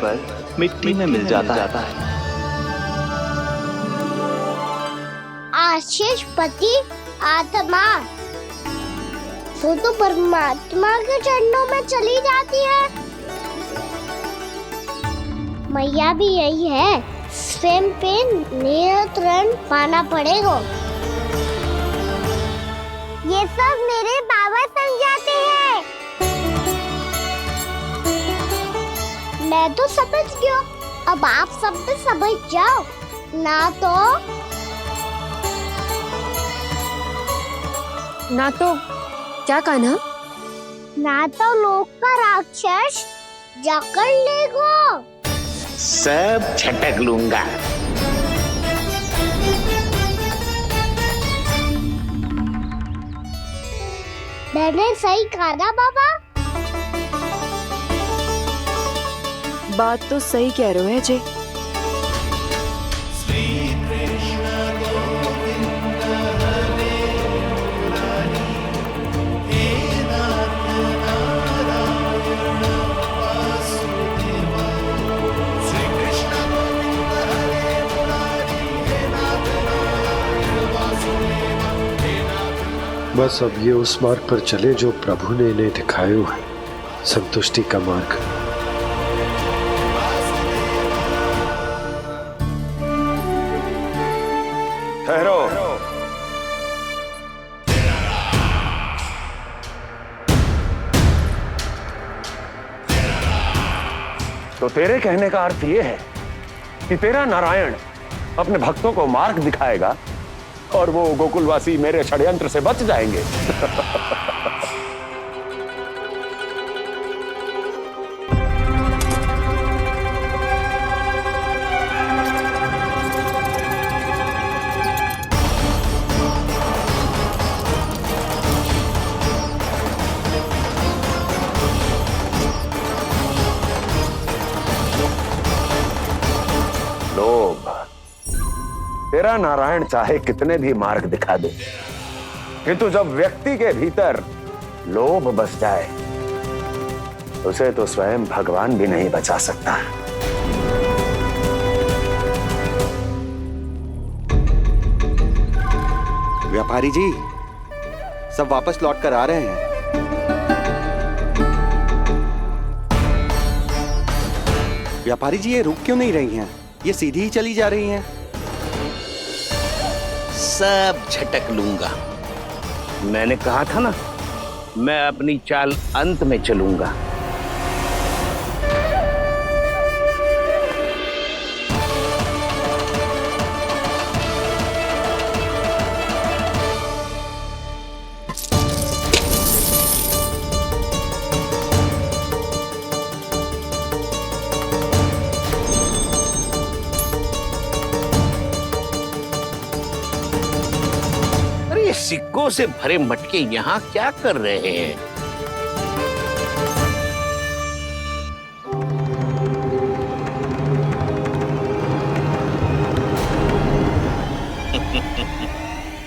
मिट्टी में मिल जाता है। आशीष पति आत्मा वो तो परमात्मा के चरणों में चली जाती है। मैया भी यही है, स्वयं पे नियंत्रण पाना पड़ेगा। ये सब मेरे बाबा समझाते हैं। मैं तो समझ गया, अब आप सब भी समझ जाओ ना तो क्या कान्हा? ना तो लोक का राक्षस जकड़ लेगो। सब झटक लूंगा। मैंने सही कहा ना बाबा? बात तो सही कह रहे हो है जय। बस अब ये उस मार्ग पर चले जो प्रभु ने इन्हें दिखाया है, संतुष्टि का मार्ग। ठहरो। तो तेरे कहने का अर्थ यह है कि तेरा नारायण अपने भक्तों को मार्ग दिखाएगा और वो गोकुलवासी मेरे षड्यंत्र से बच जाएंगे। लोभ। तेरा नारायण चाहे कितने भी मार्ग दिखा दे, किंतु जब व्यक्ति के भीतर लोभ बस जाए, उसे तो स्वयं भगवान भी नहीं बचा सकता। व्यापारी जी, सब वापस लौट कर आ रहे हैं। व्यापारी जी, ये रुक क्यों नहीं रही हैं? ये सीधी ही चली जा रही हैं। सब झटक लूंगा। मैंने कहा था ना, मैं अपनी चाल अंत में चलूंगा। सिक्कों से भरे मटके यहाँ क्या कर रहे हैं?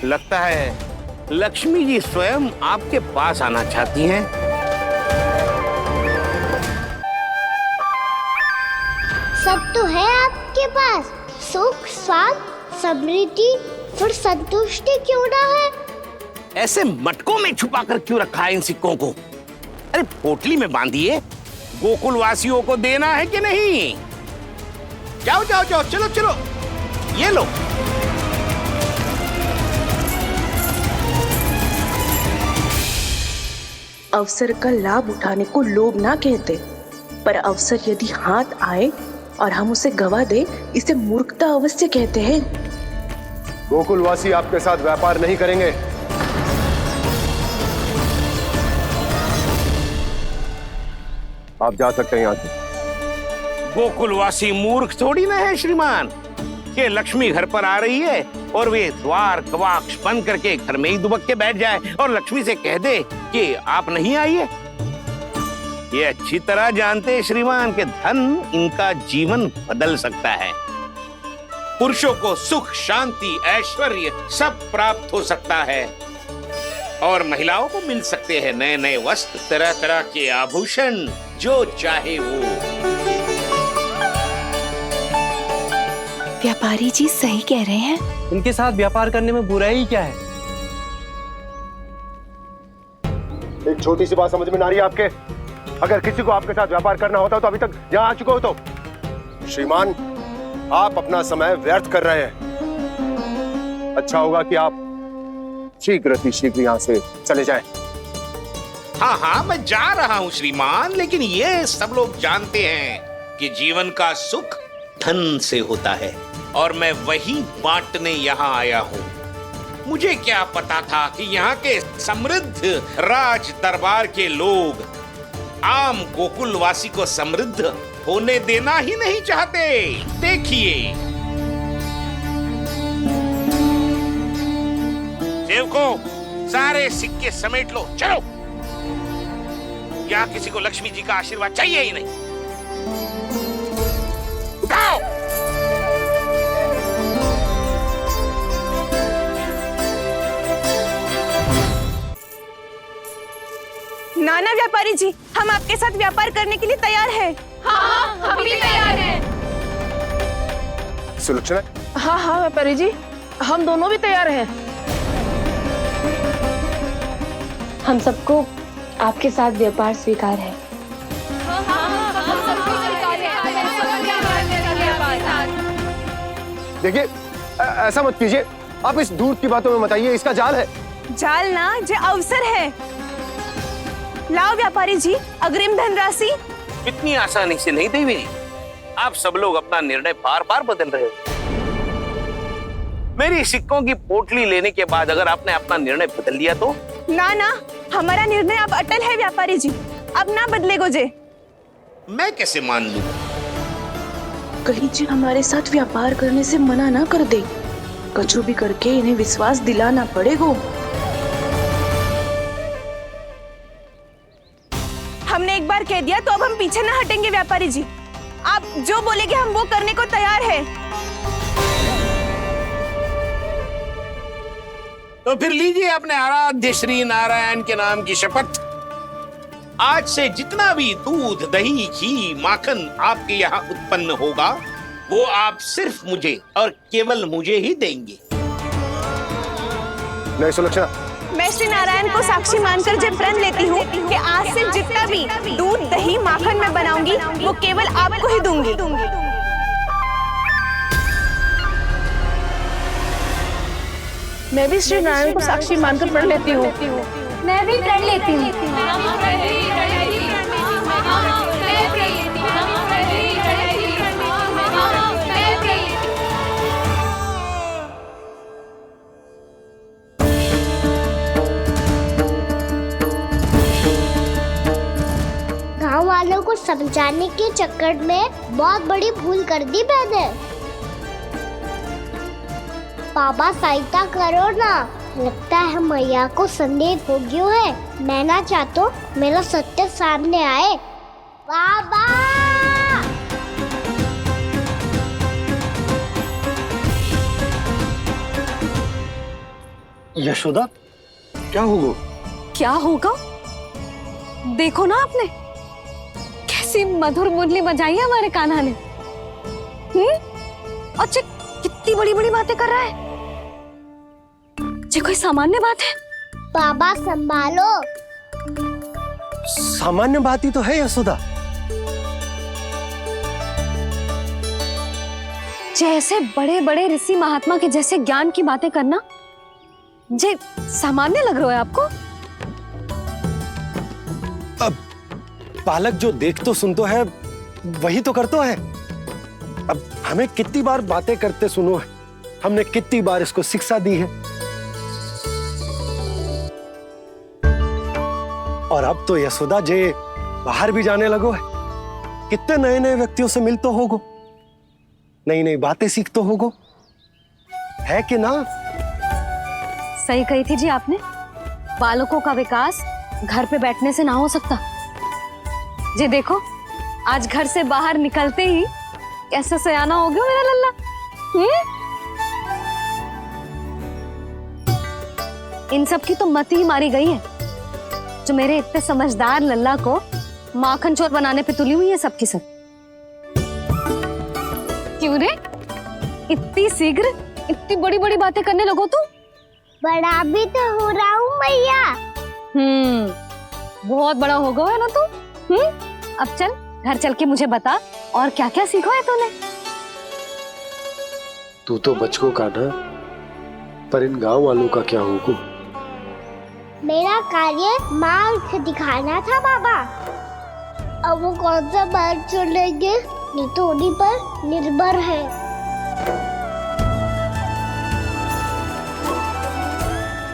लगता है लक्ष्मी जी स्वयं आपके पास आना चाहती हैं। सब तो है आपके पास, सुख, स्वाद, समृद्धि, फिर संतुष्टि क्यों ना है? ऐसे मटकों में छुपा कर क्यों रखा है इन सिक्कों को? अरे पोटली में बांधिए, गोकुल वासियों को देना है कि नहीं? जाओ जाओ जाओ, चलो चलो, ये लो। अवसर का लाभ उठाने को लोभ ना कहते, पर अवसर यदि हाथ आए और हम उसे गवा दे, इसे मूर्खता अवश्य कहते हैं। गोकुलवासी आपके साथ व्यापार नहीं करेंगे। आप जा सकते हैं यहाँ से। गोकुलवासी मूर्ख थोड़ी ना है श्रीमान, कि लक्ष्मी घर पर आ रही है और वे द्वार कवाक्ष बंद करके घर में ही दुबक के बैठ जाए और लक्ष्मी से कह दे कि आप नहीं आइए। ये अच्छी तरह जानते हैं श्रीमान कि धन इनका जीवन बदल सकता है। पुरुषों को सुख, शांति, ऐश्वर्य सब प्राप्त हो सकता है और महिलाओं को मिल सकते हैं नए नए वस्त्र, तरह तरह के आभूषण, जो चाहे वो। व्यापारी जी सही कह रहे हैं। इनके साथ व्यापार करने में बुराई क्या है? एक छोटी सी बात समझ में ना रही है आपके? अगर किसी को आपके साथ व्यापार करना होता तो अभी तक यहाँ आ चुके हो। तो श्रीमान, आप अपना समय व्यर्थ कर रहे हैं। अच्छा होगा कि आप शीघ्र यहाँ से चले जाएं। हाँ हाँ, मैं जा रहा हूँ श्रीमान, लेकिन ये सब लोग जानते हैं कि जीवन का सुख धन से होता है और मैं वही बांटने यहाँ आया हूँ। मुझे क्या पता था कि यहाँ के समृद्ध राज दरबार के लोग आम गोकुलवासी को समृद्ध होने देना ही नहीं चाहते। देखिए सेवकों, सारे सिक्के समेट लो, चलो। यहाँ किसी को लक्ष्मी जी का आशीर्वाद चाहिए ही नहीं। उठाओ। नाना व्यापारी जी, हम आपके साथ व्यापार करने के लिए तैयार हैं। हाँ, हम भी तैयार हैं। सुलक्षणा? हाँ हाँ व्यापारी जी, हम दोनों भी तैयार हैं। हम सबको आपके साथ व्यापार स्वीकार है। देखिए, ऐसा मत कीजिए। आप इस दूध की बातों में मत आइए, इसका जाल है। जाल ना, जो अवसर है। लाओ व्यापारी जी, अग्रिम धनराशि। इतनी आसानी से नहीं देवी जी। आप सब लोग अपना निर्णय बार बार बदल रहे हो। मेरी सिक्कों की पोटली लेने के बाद अगर आपने अपना निर्णय बदल दिया तो? ना ना, हमारा निर्णय अब अटल है व्यापारी जी, अब ना बदलेगो जे। मैं कैसे मान लूं? कहीं जी हमारे साथ व्यापार करने से मना ना कर दे। कछु भी करके इन्हें विश्वास दिलाना पड़ेगा। हमने एक बार कह दिया तो अब हम पीछे ना हटेंगे व्यापारी जी। आप जो बोलेंगे हम वो करने को तैयार है। तो फिर लीजिए अपने आराध्य श्री नारायण के नाम की शपथ। आज से जितना भी दूध, दही, घी, माखन आपके यहाँ उत्पन्न होगा वो आप सिर्फ मुझे और केवल मुझे ही देंगे। नहीं सुलक्षणा, मैं श्री नारायण को साक्षी मानकर जब प्रण लेती हूँ कि आज से जितना भी दूध, दही, माखन मैं बनाऊंगी वो केवल आपको ही दूंगी। मैं भी श्री नारायण को साक्षी मानकर प्रण लेती हूँ। मैं भी प्रण लेती हूँ। गांव वालों को समझाने के चक्कर में बहुत बड़ी भूल कर दी मैंने। बाबा सहायता करो ना, लगता लगता है मैया को संदेह हो गयो है। मैं ना चाहतो मेरा सत्य सामने आए। बाबा यशोदा, क्या होगा? क्या होगा? देखो ना आपने कैसी मधुर मुरली बजाई है हमारे कान्हा ने। अच्छा कितनी बड़ी बड़ी बातें कर रहा है। ये कोई सामान्य बात है? बाबा संभालो। सामान्य बात ही तो है यशोदा। जैसे बड़े बड़े ऋषि महात्मा के जैसे ज्ञान की बातें करना जे सामान्य लग रहा है आपको? अब बालक जो देख तो सुन तो है वही तो कर तो है। अब हमें कितनी बार बातें करते सुनो है, हमने कितनी बार इसको शिक्षा दी है। और अब तो यशोदा जे बाहर भी जाने लगो है, कितने नए नए व्यक्तियों से मिल तो होगो, नई नई बातें सीख तो होगो, है कि ना? सही कही थी जी आपने। बालकों का विकास घर पे बैठने से ना हो सकता। जी देखो आज घर से बाहर निकलते ही कैसे सयाना हो गया मेरा लल्ला। इन सब की तो मत ही मारी गई है जो मेरे इतने समझदार लल्ला को माखन चोर बनाने पे तुली हुई है सबकी सब। क्यों रे इतनी शीघ्र इतनी बड़ी बड़ी बातें करने लगो तू? बड़ा भी तो हो रहा हूँ मैया। बहुत बड़ा हो गया है ना तू। अब चल घर चल के मुझे बता और क्या क्या सीखा है तूने? तू तो बचको कान्हा, पर इन गांव वालों का क्या होगा? मेरा कार्य मार्ग दिखाना था बाबा। अब वो कौन सा मार्ग चलेंगे ये तो उन्हीं पर निर्भर है।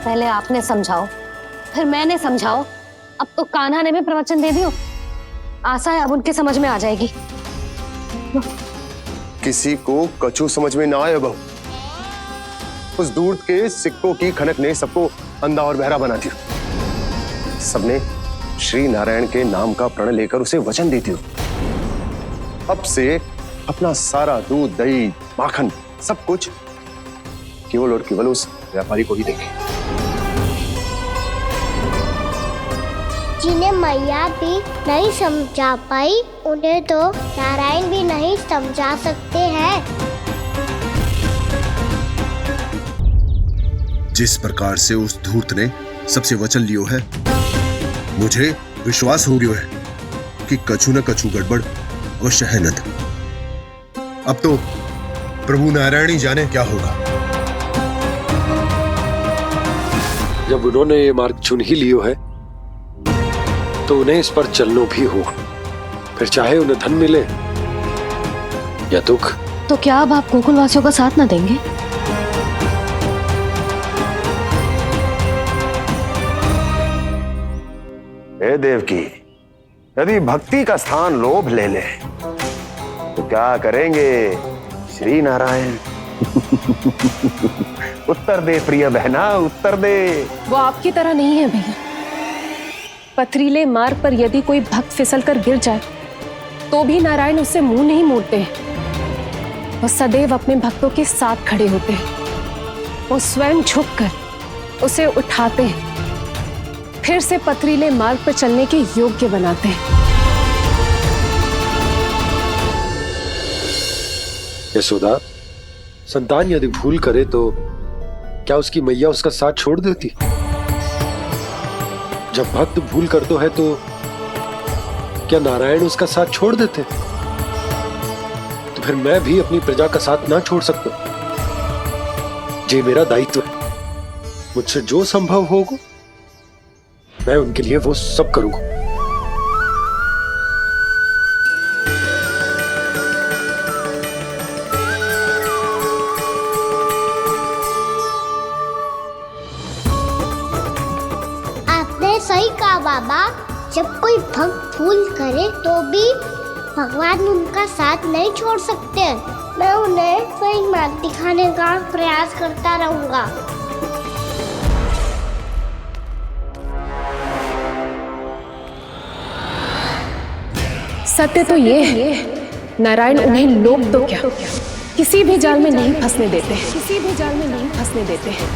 पहले आपने समझाओ फिर मैंने समझाओ। अब तो कान्हा ने भी प्रवचन दे दियो। आशा है अब उनके समझ में आ जाएगी। किसी को कछु समझ में ना आए बहू। उस दूर के सिक्कों की खनक ने सबको अंधा और बहरा बना दिया। सबने श्री नारायण के नाम का प्रण लेकर उसे वचन देती हो। अब से अपना सारा दूध दही माखन सब कुछ केवल और केवल उस व्यापारी को ही देंगे। जिन्हें मैया भी नहीं समझा पाई उन्हें तो नारायण भी नहीं समझा सकते हैं। जिस प्रकार से उस धूर्त ने सबसे वचन लियो है, मुझे विश्वास हो गयो है कि कछु न कछु गड़बड़ अवश्य है नंद। अब तो प्रभु नारायण ही जाने क्या होगा। जब उन्होंने ये मार्ग चुन ही लियो है तो उन्हें इस पर चलना भी होगा, फिर चाहे उन्हें धन मिले या दुख। तो क्या अब आप गोकुलवासियों का साथ ना देंगे? हे देवकी, यदि भक्ति का स्थान लोभ ले ले तो क्या करेंगे श्री नारायण? उत्तर दे प्रिय बहना, उत्तर दे। वो आपकी तरह नहीं है भैया। पथरीले मार्ग पर यदि कोई भक्त फिसल कर गिर जाए तो भी नारायण उससे मुंह नहीं मोड़ते हैं। वो सदैव अपने भक्तों के साथ खड़े होते हैं। वो स्वयं झुककर उसे उठाते हैं, फिर से पथरीले मार्ग पर चलने के योग्य बनाते हैं। यशोदा, संतान यदि भूल करे तो क्या उसकी मैया उसका साथ छोड़ देती? जब भक्त भूल कर तो है तो क्या नारायण उसका साथ छोड़ देते? तो फिर मैं भी अपनी प्रजा का साथ ना छोड़ सकता। ये मेरा दायित्व है। मुझसे जो संभव होगा मैं उनके लिए वो सब करूंगा। सही कहा बाबा। जब कोई भक्त भूल करे तो भी भगवान उनका साथ नहीं छोड़ सकते। मैं उन्हें सही मार्ग दिखाने का प्रयास करता रहूंगा। सत्य तो ये है, नारायण उन्हें लोग तो क्या किसी भी जाल में नहीं फंसने देते, किसी भी जाल में नहीं फंसने देते हैं।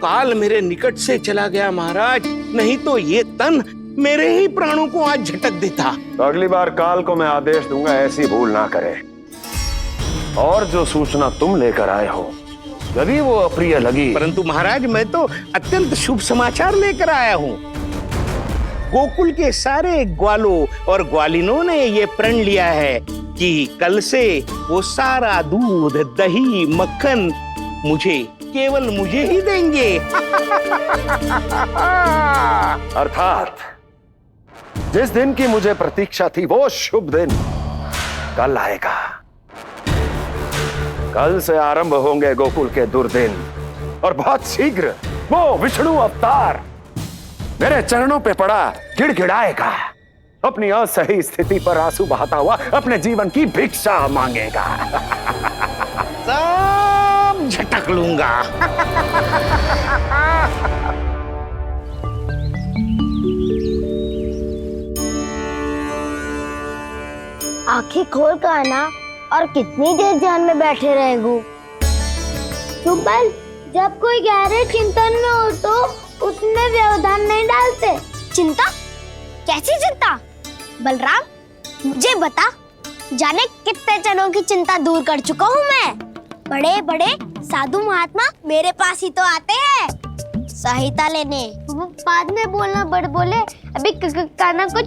काल मेरे निकट से चला गया महाराज, नहीं तो ये तन मेरे ही प्राणों को आज झटक देता। तो अगली बार काल को मैं आदेश दूंगा ऐसी भूल ना करे। और जो सूचना तुम लेकर आए हो यदि वो अप्रिय लगी, परंतु महाराज मैं तो अत्यंत शुभ समाचार लेकर आया हूँ। गोकुल के सारे ग्वालों और ग्वालिनों ने ये प्रण लिया है कि कल से वो सारा दूध, दही, मक्खन केवल मुझे ही देंगे। अर्थात जिस दिन की मुझे प्रतीक्षा थी वो शुभ दिन कल आएगा। कल से आरंभ होंगे गोकुल के दुर्दिन और बहुत शीघ्र वो विष्णु अवतार मेरे चरणों पे पड़ा गिड़गिड़ाएगा, अपनी असही स्थिति पर आंसू बहाता हुआ अपने जीवन की भिक्षा मांगेगा। सब झटक लूंगा। आंखें खोल कर आना और कितनी देर ध्यान में बैठे रहेगो? सुबह जब कोई गहरे चिंतन में हो तो उसमें व्यवधान नहीं डालते। चिंता? कैसी चिंता? बलराम मुझे बता, जाने कितने जनों की चिंता दूर कर चुका हूँ मैं। बड़े बड़े साधु महात्मा मेरे पास ही तो आते हैं सहायता लेने। बाद में बोलना बड़ बोले, अभी काना को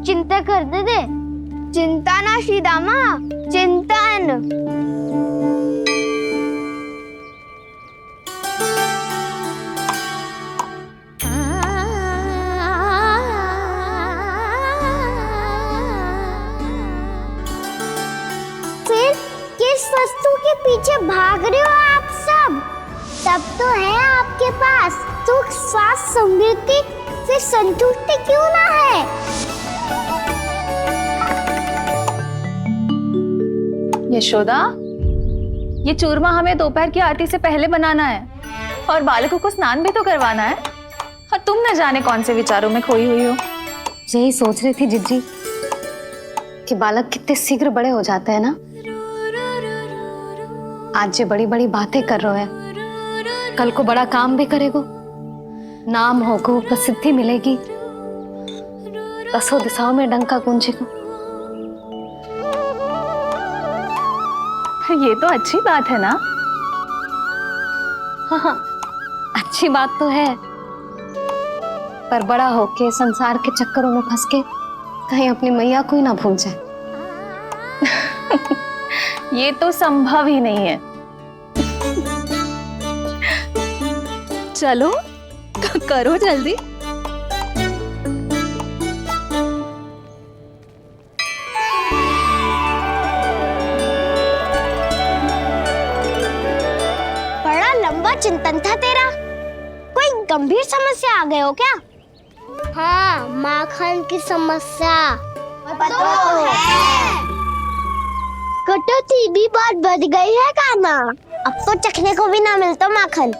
चिंता करने दे। चिंता ना श्रीदामा, चिंतन। फिर किस वस्तु के पीछे भाग रहे हो आप सब? सब तो है आपके पास सुख, स्वास्थ्य, समृद्धि, फिर संतुष्टि क्यों ना है? यशोदा, ये चूरमा हमें दोपहर की आरती से पहले बनाना है और बालकों को स्नान भी तो करवाना है, और तुम न जाने कौन से विचारों में खोई हुई हो। यही सोच रही थी जिज्जी कि बालक कितने शीघ्र बड़े हो जाते हैं ना। आज जो बड़ी बड़ी बातें कर रहे हैं, कल को बड़ा काम भी करेगो, नाम होगो, प्रसिद्धि मिलेगी, दसों दिशाओं में डंका गूंजेगा। ये तो अच्छी बात है ना? हाँ, अच्छी बात तो है, पर बड़ा होके संसार के चक्करों में फंस के कहीं अपनी मैया को ही ना भूल जाए। ये तो संभव ही नहीं है। चलो करो जल्दी। बड़ा लंबा चिंतन था तेरा। कोई गंभीर समस्या आ गए हो क्या? हाँ, माखन की समस्या तो है। कटौती भी बहुत बढ़ गई है काना। अब तो चखने को भी ना मिलता माखन।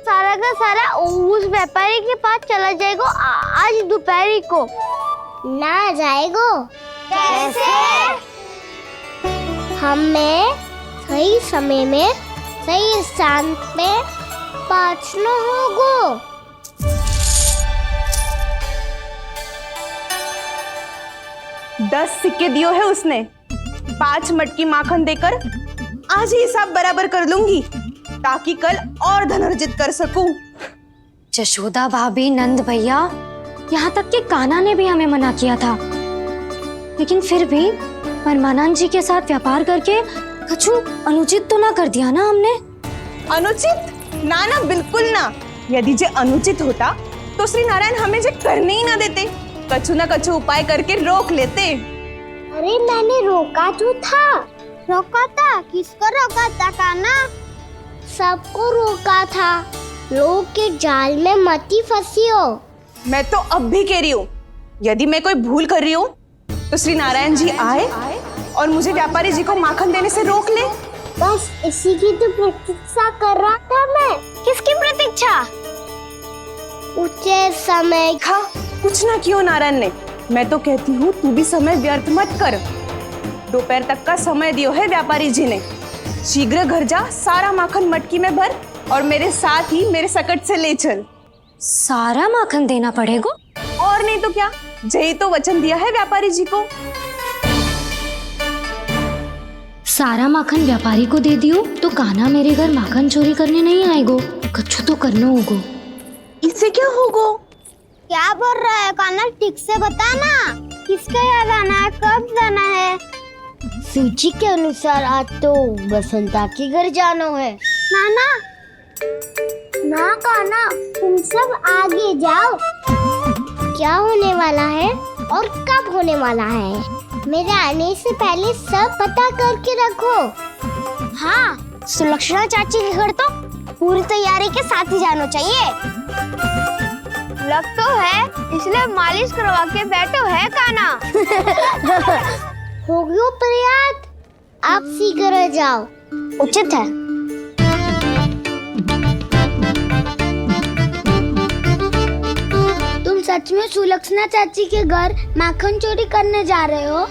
सारा का सारा उस व्यापारी के पास चला जाएगा आज दोपहर को। ना जाएगो? कैसे? हमें सही समय में सही स्थान पे पहुंचना होगा। 10 सिक्के दियो है उसने, 5 मटकी माखन देकर आज ही हिसाब बराबर कर लूंगी ताकि कल और धन अर्जित कर सकूं। जशोदा भाभी, नंद भैया, यहाँ तक कि कान्हा ने भी हमें मना किया था, लेकिन फिर भी परमानंद जी के साथ व्यापार करके कुछ अनुचित तो ना कर दिया ना हमने? अनुचित? ना ना, बिल्कुल ना। यदि जे अनुचित होता तो श्री नारायण हमें जे करने ही ना देते, कछु ना कछु उपाय करके रोक लेते। अरे मैंने रोका तो था। रोका था? किसको रोका था कान्हा? सबको रोका था। लोग के जाल में मत ही फंसी हो। मैं तो अब भी कह रही हूँ, यदि मैं कोई भूल कर रही हूँ तो श्री नारायण जी आए और मुझे व्यापारी जी को माखन देने से रोक ले। बस इसी की तो प्रतीक्षा कर रहा था मैं। किसकी प्रतीक्षा? उचित समय खा कुछ ना कियो नारायण ने। मैं तो कहती हूँ तू भी समय व्यर्थ मत कर। दोपहर तक का समय दियो है व्यापारी जी ने। शीघ्र घर जा, सारा माखन मटकी में भर और मेरे साथ ही मेरे सकट से ले चल। सारा माखन देना पड़ेगा? और नहीं तो क्या, यही तो वचन दिया है व्यापारी जी को। सारा माखन व्यापारी को दे दियो तो कान्हा मेरे घर माखन चोरी करने नहीं आएगो। कछु तो करना होगो। इससे क्या होगो? क्या बोल रहा है कान्हा, ठीक से बता ना। किसका याद आना है, कब जाना है? सूची के अनुसार आज तो बसंता के घर जाना है। नाना ना कान्हा, तुम सब आगे जाओ। क्या होने वाला है और कब होने वाला है, मेरे आने से पहले सब पता करके रखो। हाँ, सुलक्षणा चाची के घर तो पूरी तैयारी के साथ ही जाना चाहिए। लग तो है, इसलिए मालिश करवा के बैठो है कान्हा। हो गयो प्रयास, आप शीघ्र जाओ, उचित है। तुम सच में सुलक्षणा चाची के घर माखन चोरी करने जा रहे हो?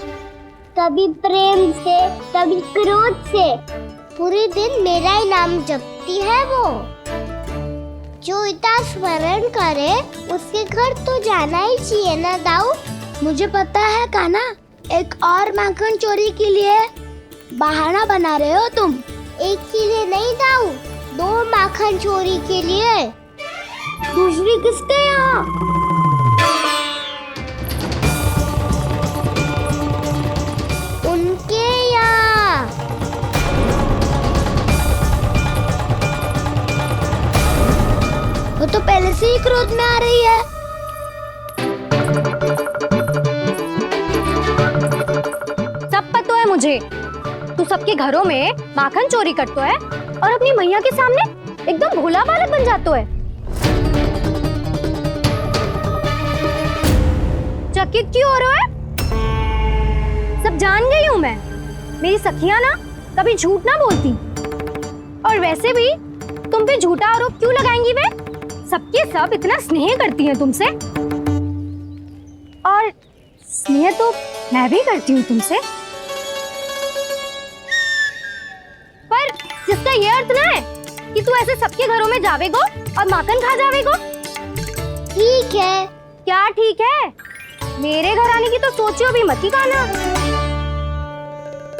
कभी प्रेम से, कभी क्रोध से, पूरे दिन मेरा ही नाम जपती है वो। जो इतना स्मरण करे उसके घर तो जाना ही चाहिए ना दाऊ। मुझे पता है कान्हा, एक और माखन चोरी के लिए बहाना बना रहे हो तुम। एक के लिए नहीं दाऊ, 2 माखन चोरी के लिए। दूसरी किसके यहाँ? उनके यहाँ। वो तो पहले से ही क्रोध में आ रही है। सब पता है मुझे, तू सबके घरों में माखन चोरी करतो है और अपनी मैया के सामने एकदम भोला बालक बन जातो है। चकित क्यों हो रहा है? सब जान गई हूँ मैं। मेरी सखियां ना कभी झूठ ना बोलती, और वैसे भी तुम पे झूठा आरोप क्यों लगाएंगी वे? सबके सब इतना स्नेह करती हैं तुमसे, और स्नेह तो मैं भी करती हूँ तुमसे। पर जिसका ये अर्थ ना है कि तू ऐसे सबके घरों में जावेगो और माखन खा जावेगो। ठीक है। क्या ठीक है? मेरे घर आने की तो सोचियो भी मत ही कान्हा।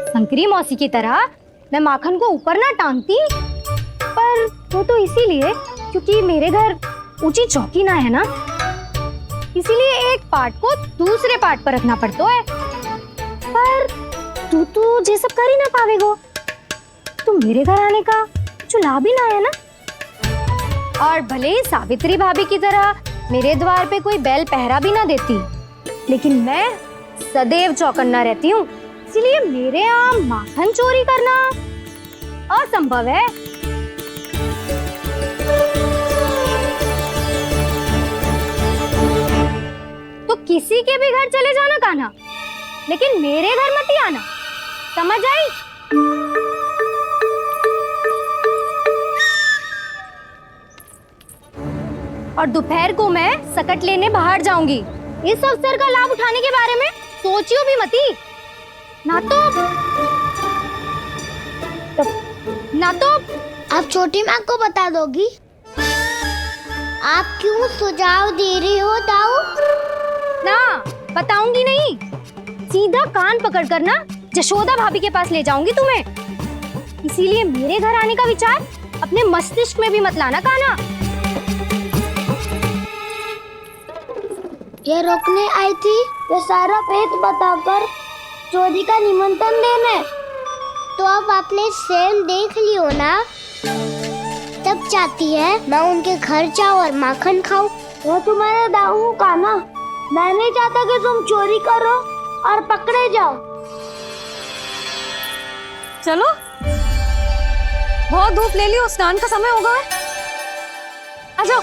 शंकरी मौसी की तरह मैं माखन को ऊपर ना टांगती, पर वो तो इसीलिए क्योंकि मेरे घर ऊंची चौकी ना है ना, इसीलिए एक पार्ट को दूसरे पार्ट पर रखना पड़ता है। पर तू तो ये सब कर ही ना पावेगो, तो मेरे घर आने का कुछ लाभ ही ना है ना। और भले ही सावित्री भाभी की तरह मेरे द्वार पे कोई बैल पहरा भी ना देती, लेकिन मैं सदैव चौकन्ना रहती हूँ, इसीलिए मेरे यहाँ माखन चोरी करना असंभव है। तो किसी के भी घर चले जाना कान्हा, लेकिन मेरे घर मत ही आना, समझ आई? और दोपहर को मैं सकट लेने बाहर जाऊंगी। इस अवसर का लाभ उठाने के बारे में सोचियो भी मती, ना तो आप छोटी माँ को बता दोगी? आप क्यों सुझाव दे रही हो दाऊ? ना बताऊंगी नहीं, सीधा कान पकड़ कर ना जशोदा भाभी के पास ले जाऊंगी तुम्हें। इसीलिए मेरे घर आने का विचार अपने मस्तिष्क में भी मत लाना कान्हा। ये रोकने आई थी ये सारा भेद बताकर चोरी का निमंत्रण देने, तो अब आपने स्वयं देख लियो ना। तब चाहती है मैं उनके घर जाऊँ और माखन खाऊं। वो तुम्हारा दाऊ कान्हा, मैं नहीं चाहता कि तुम चोरी करो और पकड़े जाओ। चलो, बहुत धूप ले लियो, स्नान का समय होगा है। आ जाओ।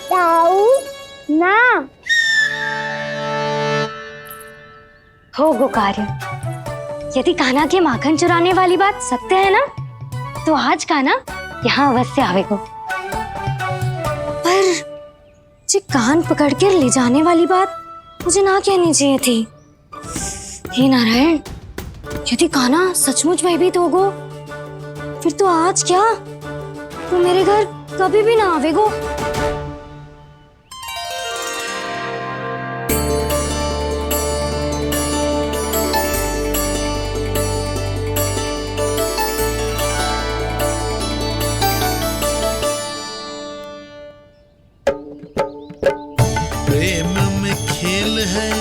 दाऊ ना, हो गो कार्य। यदि कान्हा के माखन चुराने वाली बात सत्य है ना, तो आज कान्हा यहाँ अवश्य आवेगो। पर जी कान पकड़ कर ले जाने वाली बात मुझे ना कहनी चाहिए थी। हे नारायण, यदि कान्हा सचमुच भयभीत होगो, फिर तो आज क्या, तो मेरे घर कभी भी ना आवेगो। प्रेम में खेल है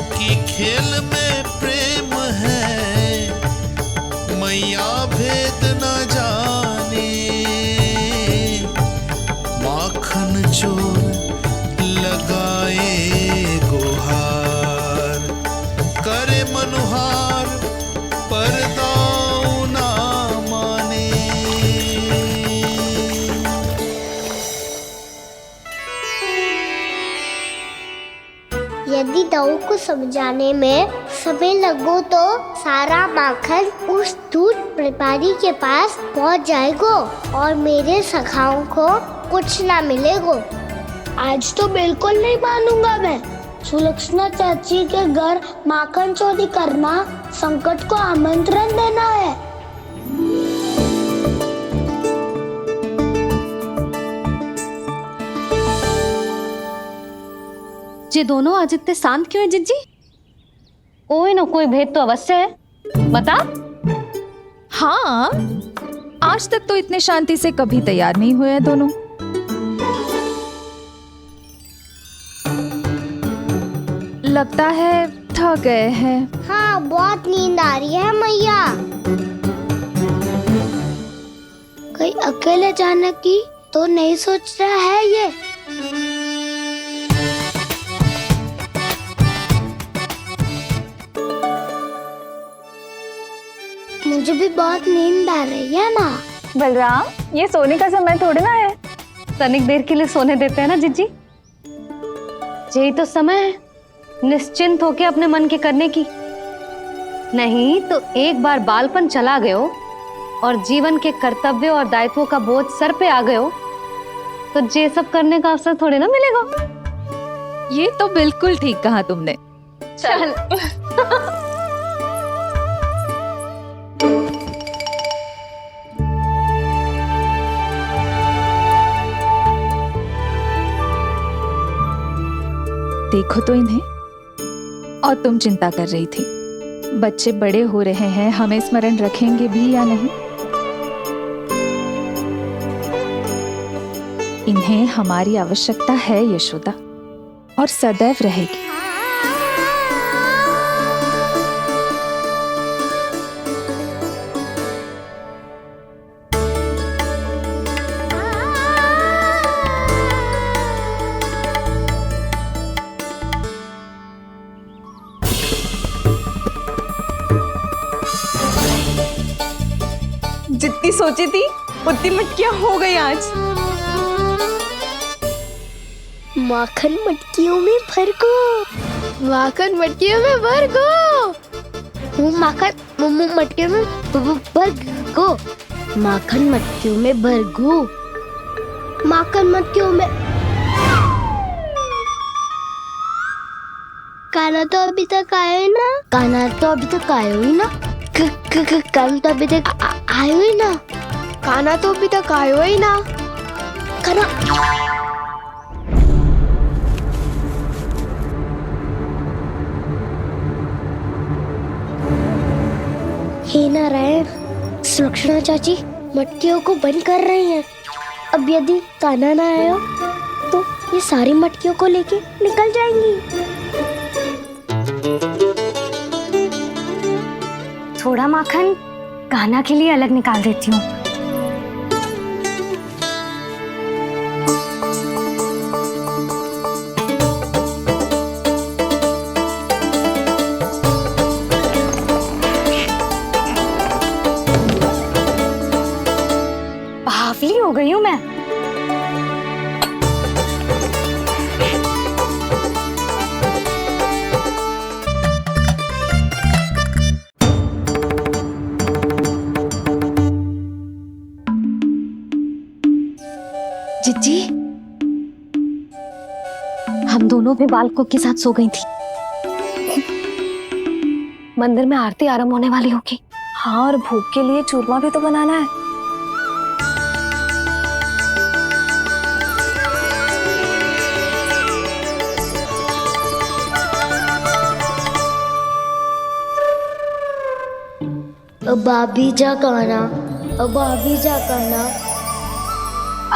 कि खेल में प्रेम है, मैया भेद न जाने। माखन चोर लगाए गुहार, करे मनुहार पर दाऊ ना माने। यदि दाऊ को समझाने में समय लगो तो सारा माखन उस दूध व्यापारी के पास पहुंच जाएगो और मेरे सखाओं को कुछ ना मिलेगो। आज तो बिल्कुल नहीं मानूंगा मैं। सुलक्षणा चाची के घर माखन चोरी करना संकट को आमंत्रण देना है। ये दोनों आज इतने शांत क्यों है जिज्जी? कोई ना कोई भेद तो अवश्य है, बता। हाँ, आज तक तो इतने शांति से कभी तैयार नहीं हुए हैं दोनों। लगता है थक गए हैं। हाँ, बहुत नींद आ रही है मैया। कहीं अकेले जाने की तो नहीं सोच रहा है ये? मुझे भी बहुत नींद आ रही है माँ। बलराम, ये सोने का समय थोड़ी ना है। तनिक देर के लिए सोने देते हैं ना जिज्जी। यही तो समय है निश्चिंत होके अपने मन के करने की। नहीं तो एक बार बालपन चला गयो और जीवन के कर्तव्यों और दायित्वों का बोझ सर पे आ गयो, तो ये सब करने का अवसर थोड़े ना मिलेगा। ये तो बिल्कुल ठीक कहा तुमने। चल। देखो तो इन्हें। और तुम चिंता कर रही थी बच्चे बड़े हो रहे हैं, हमें स्मरण रखेंगे भी या नहीं। इन्हें हमारी आवश्यकता है यशोदा, और सदैव रहेगी। जितनी सोची थी उतनी मटकियां हो गई आज। माखन मटकियों में भर गो। माखन मटकियों में भर गो। माखन मटकियों में भर गो। माखन मटकियों में भर गो। माखन मटकियों में। कान्हा तो अभी तक आया ही ना। कान्हा तो अभी तक आया ही ना। कान्हा तो अभी तक आयो ही ना। कान्हा तो अभी तक आयो ही ना। कान्हा हे नारायण, सुलक्षणा चाची मटकियों को बंद कर रही हैं। अब यदि कान्हा ना आया तो ये सारी मटकियों को लेके निकल जाएंगी। थोड़ा माखन कान्हा के लिए अलग निकाल देती हूँ। बावली हो गई हूँ मैं। हम दोनों भी बालकों के साथ सो गई थी। मंदिर में आरती आरंभ होने वाली होगी। हाँ, और भूख के लिए चूरमा भी तो बनाना है। अब आबी जा काना, अब आबी जा काना,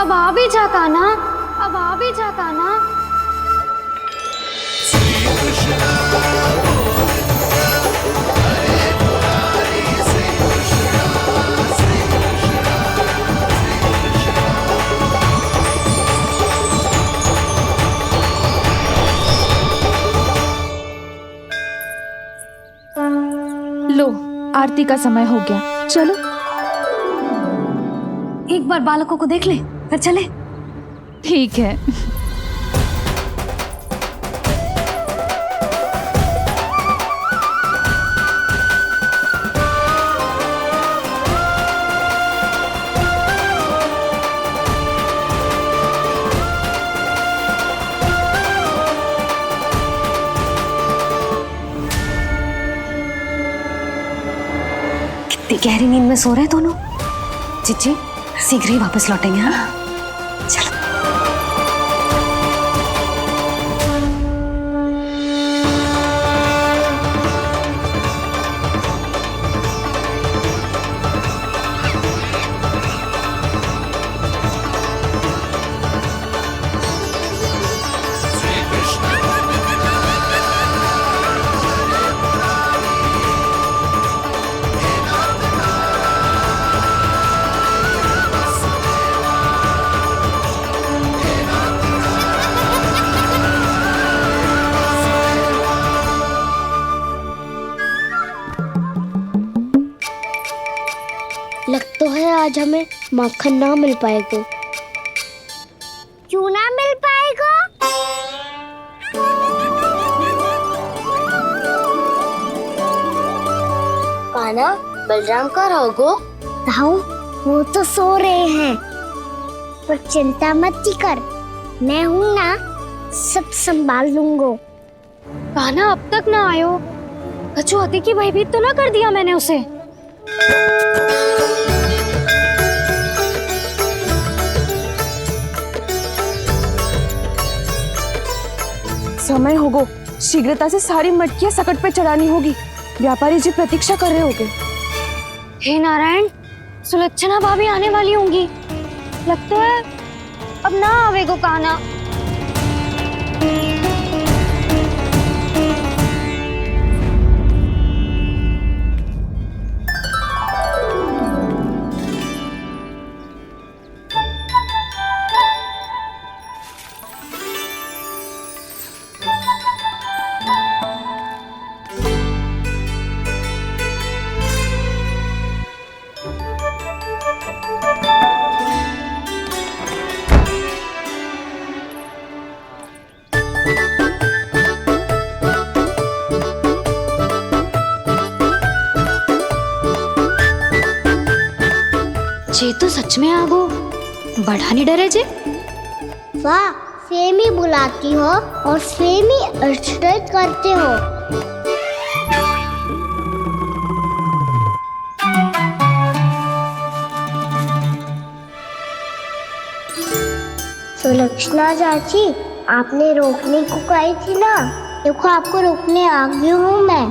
अब आ भी जा काना, अब आ भी जा काना। लो, आरती का समय हो गया, चलो। एक बार बालकों को देख ले, फिर चले। ठीक है। कितनी गहरी नींद में सो रहे दोनों। जीजी शीघ्र ही वापस लौटेंगे। हाँ, चलो। लग तो है आज हमें माखन ना मिल पाएगा। क्यों ना मिल पाएगा? काना, बलराम का रहोगो? ताऊ, वो तो सो रहे हैं, पर चिंता मत कर, मैं हूँ ना, सब संभाल लूंगो। कान्हा अब तक ना आयो, कछु अति की भयभीत तो ना कर दिया मैंने उसे? समय होगो, शीघ्रता से सारी मटकियां सकट पे चढ़ानी होगी। व्यापारी जी प्रतीक्षा कर रहे होंगे। हे नारायण, सुलक्षणा भाभी आने वाली होंगी। लगता है अब ना आवेगो कान्हा। जे तो सच में आगो, बड़ा नहीं डरे जे। वाह, सेम ही बुलाती हो और सेम ही अर्चना करते हो। सुलक्षणा चाची, आपने रोकने को कही थी ना, देखो आपको रोकने आ गई हूँ मैं।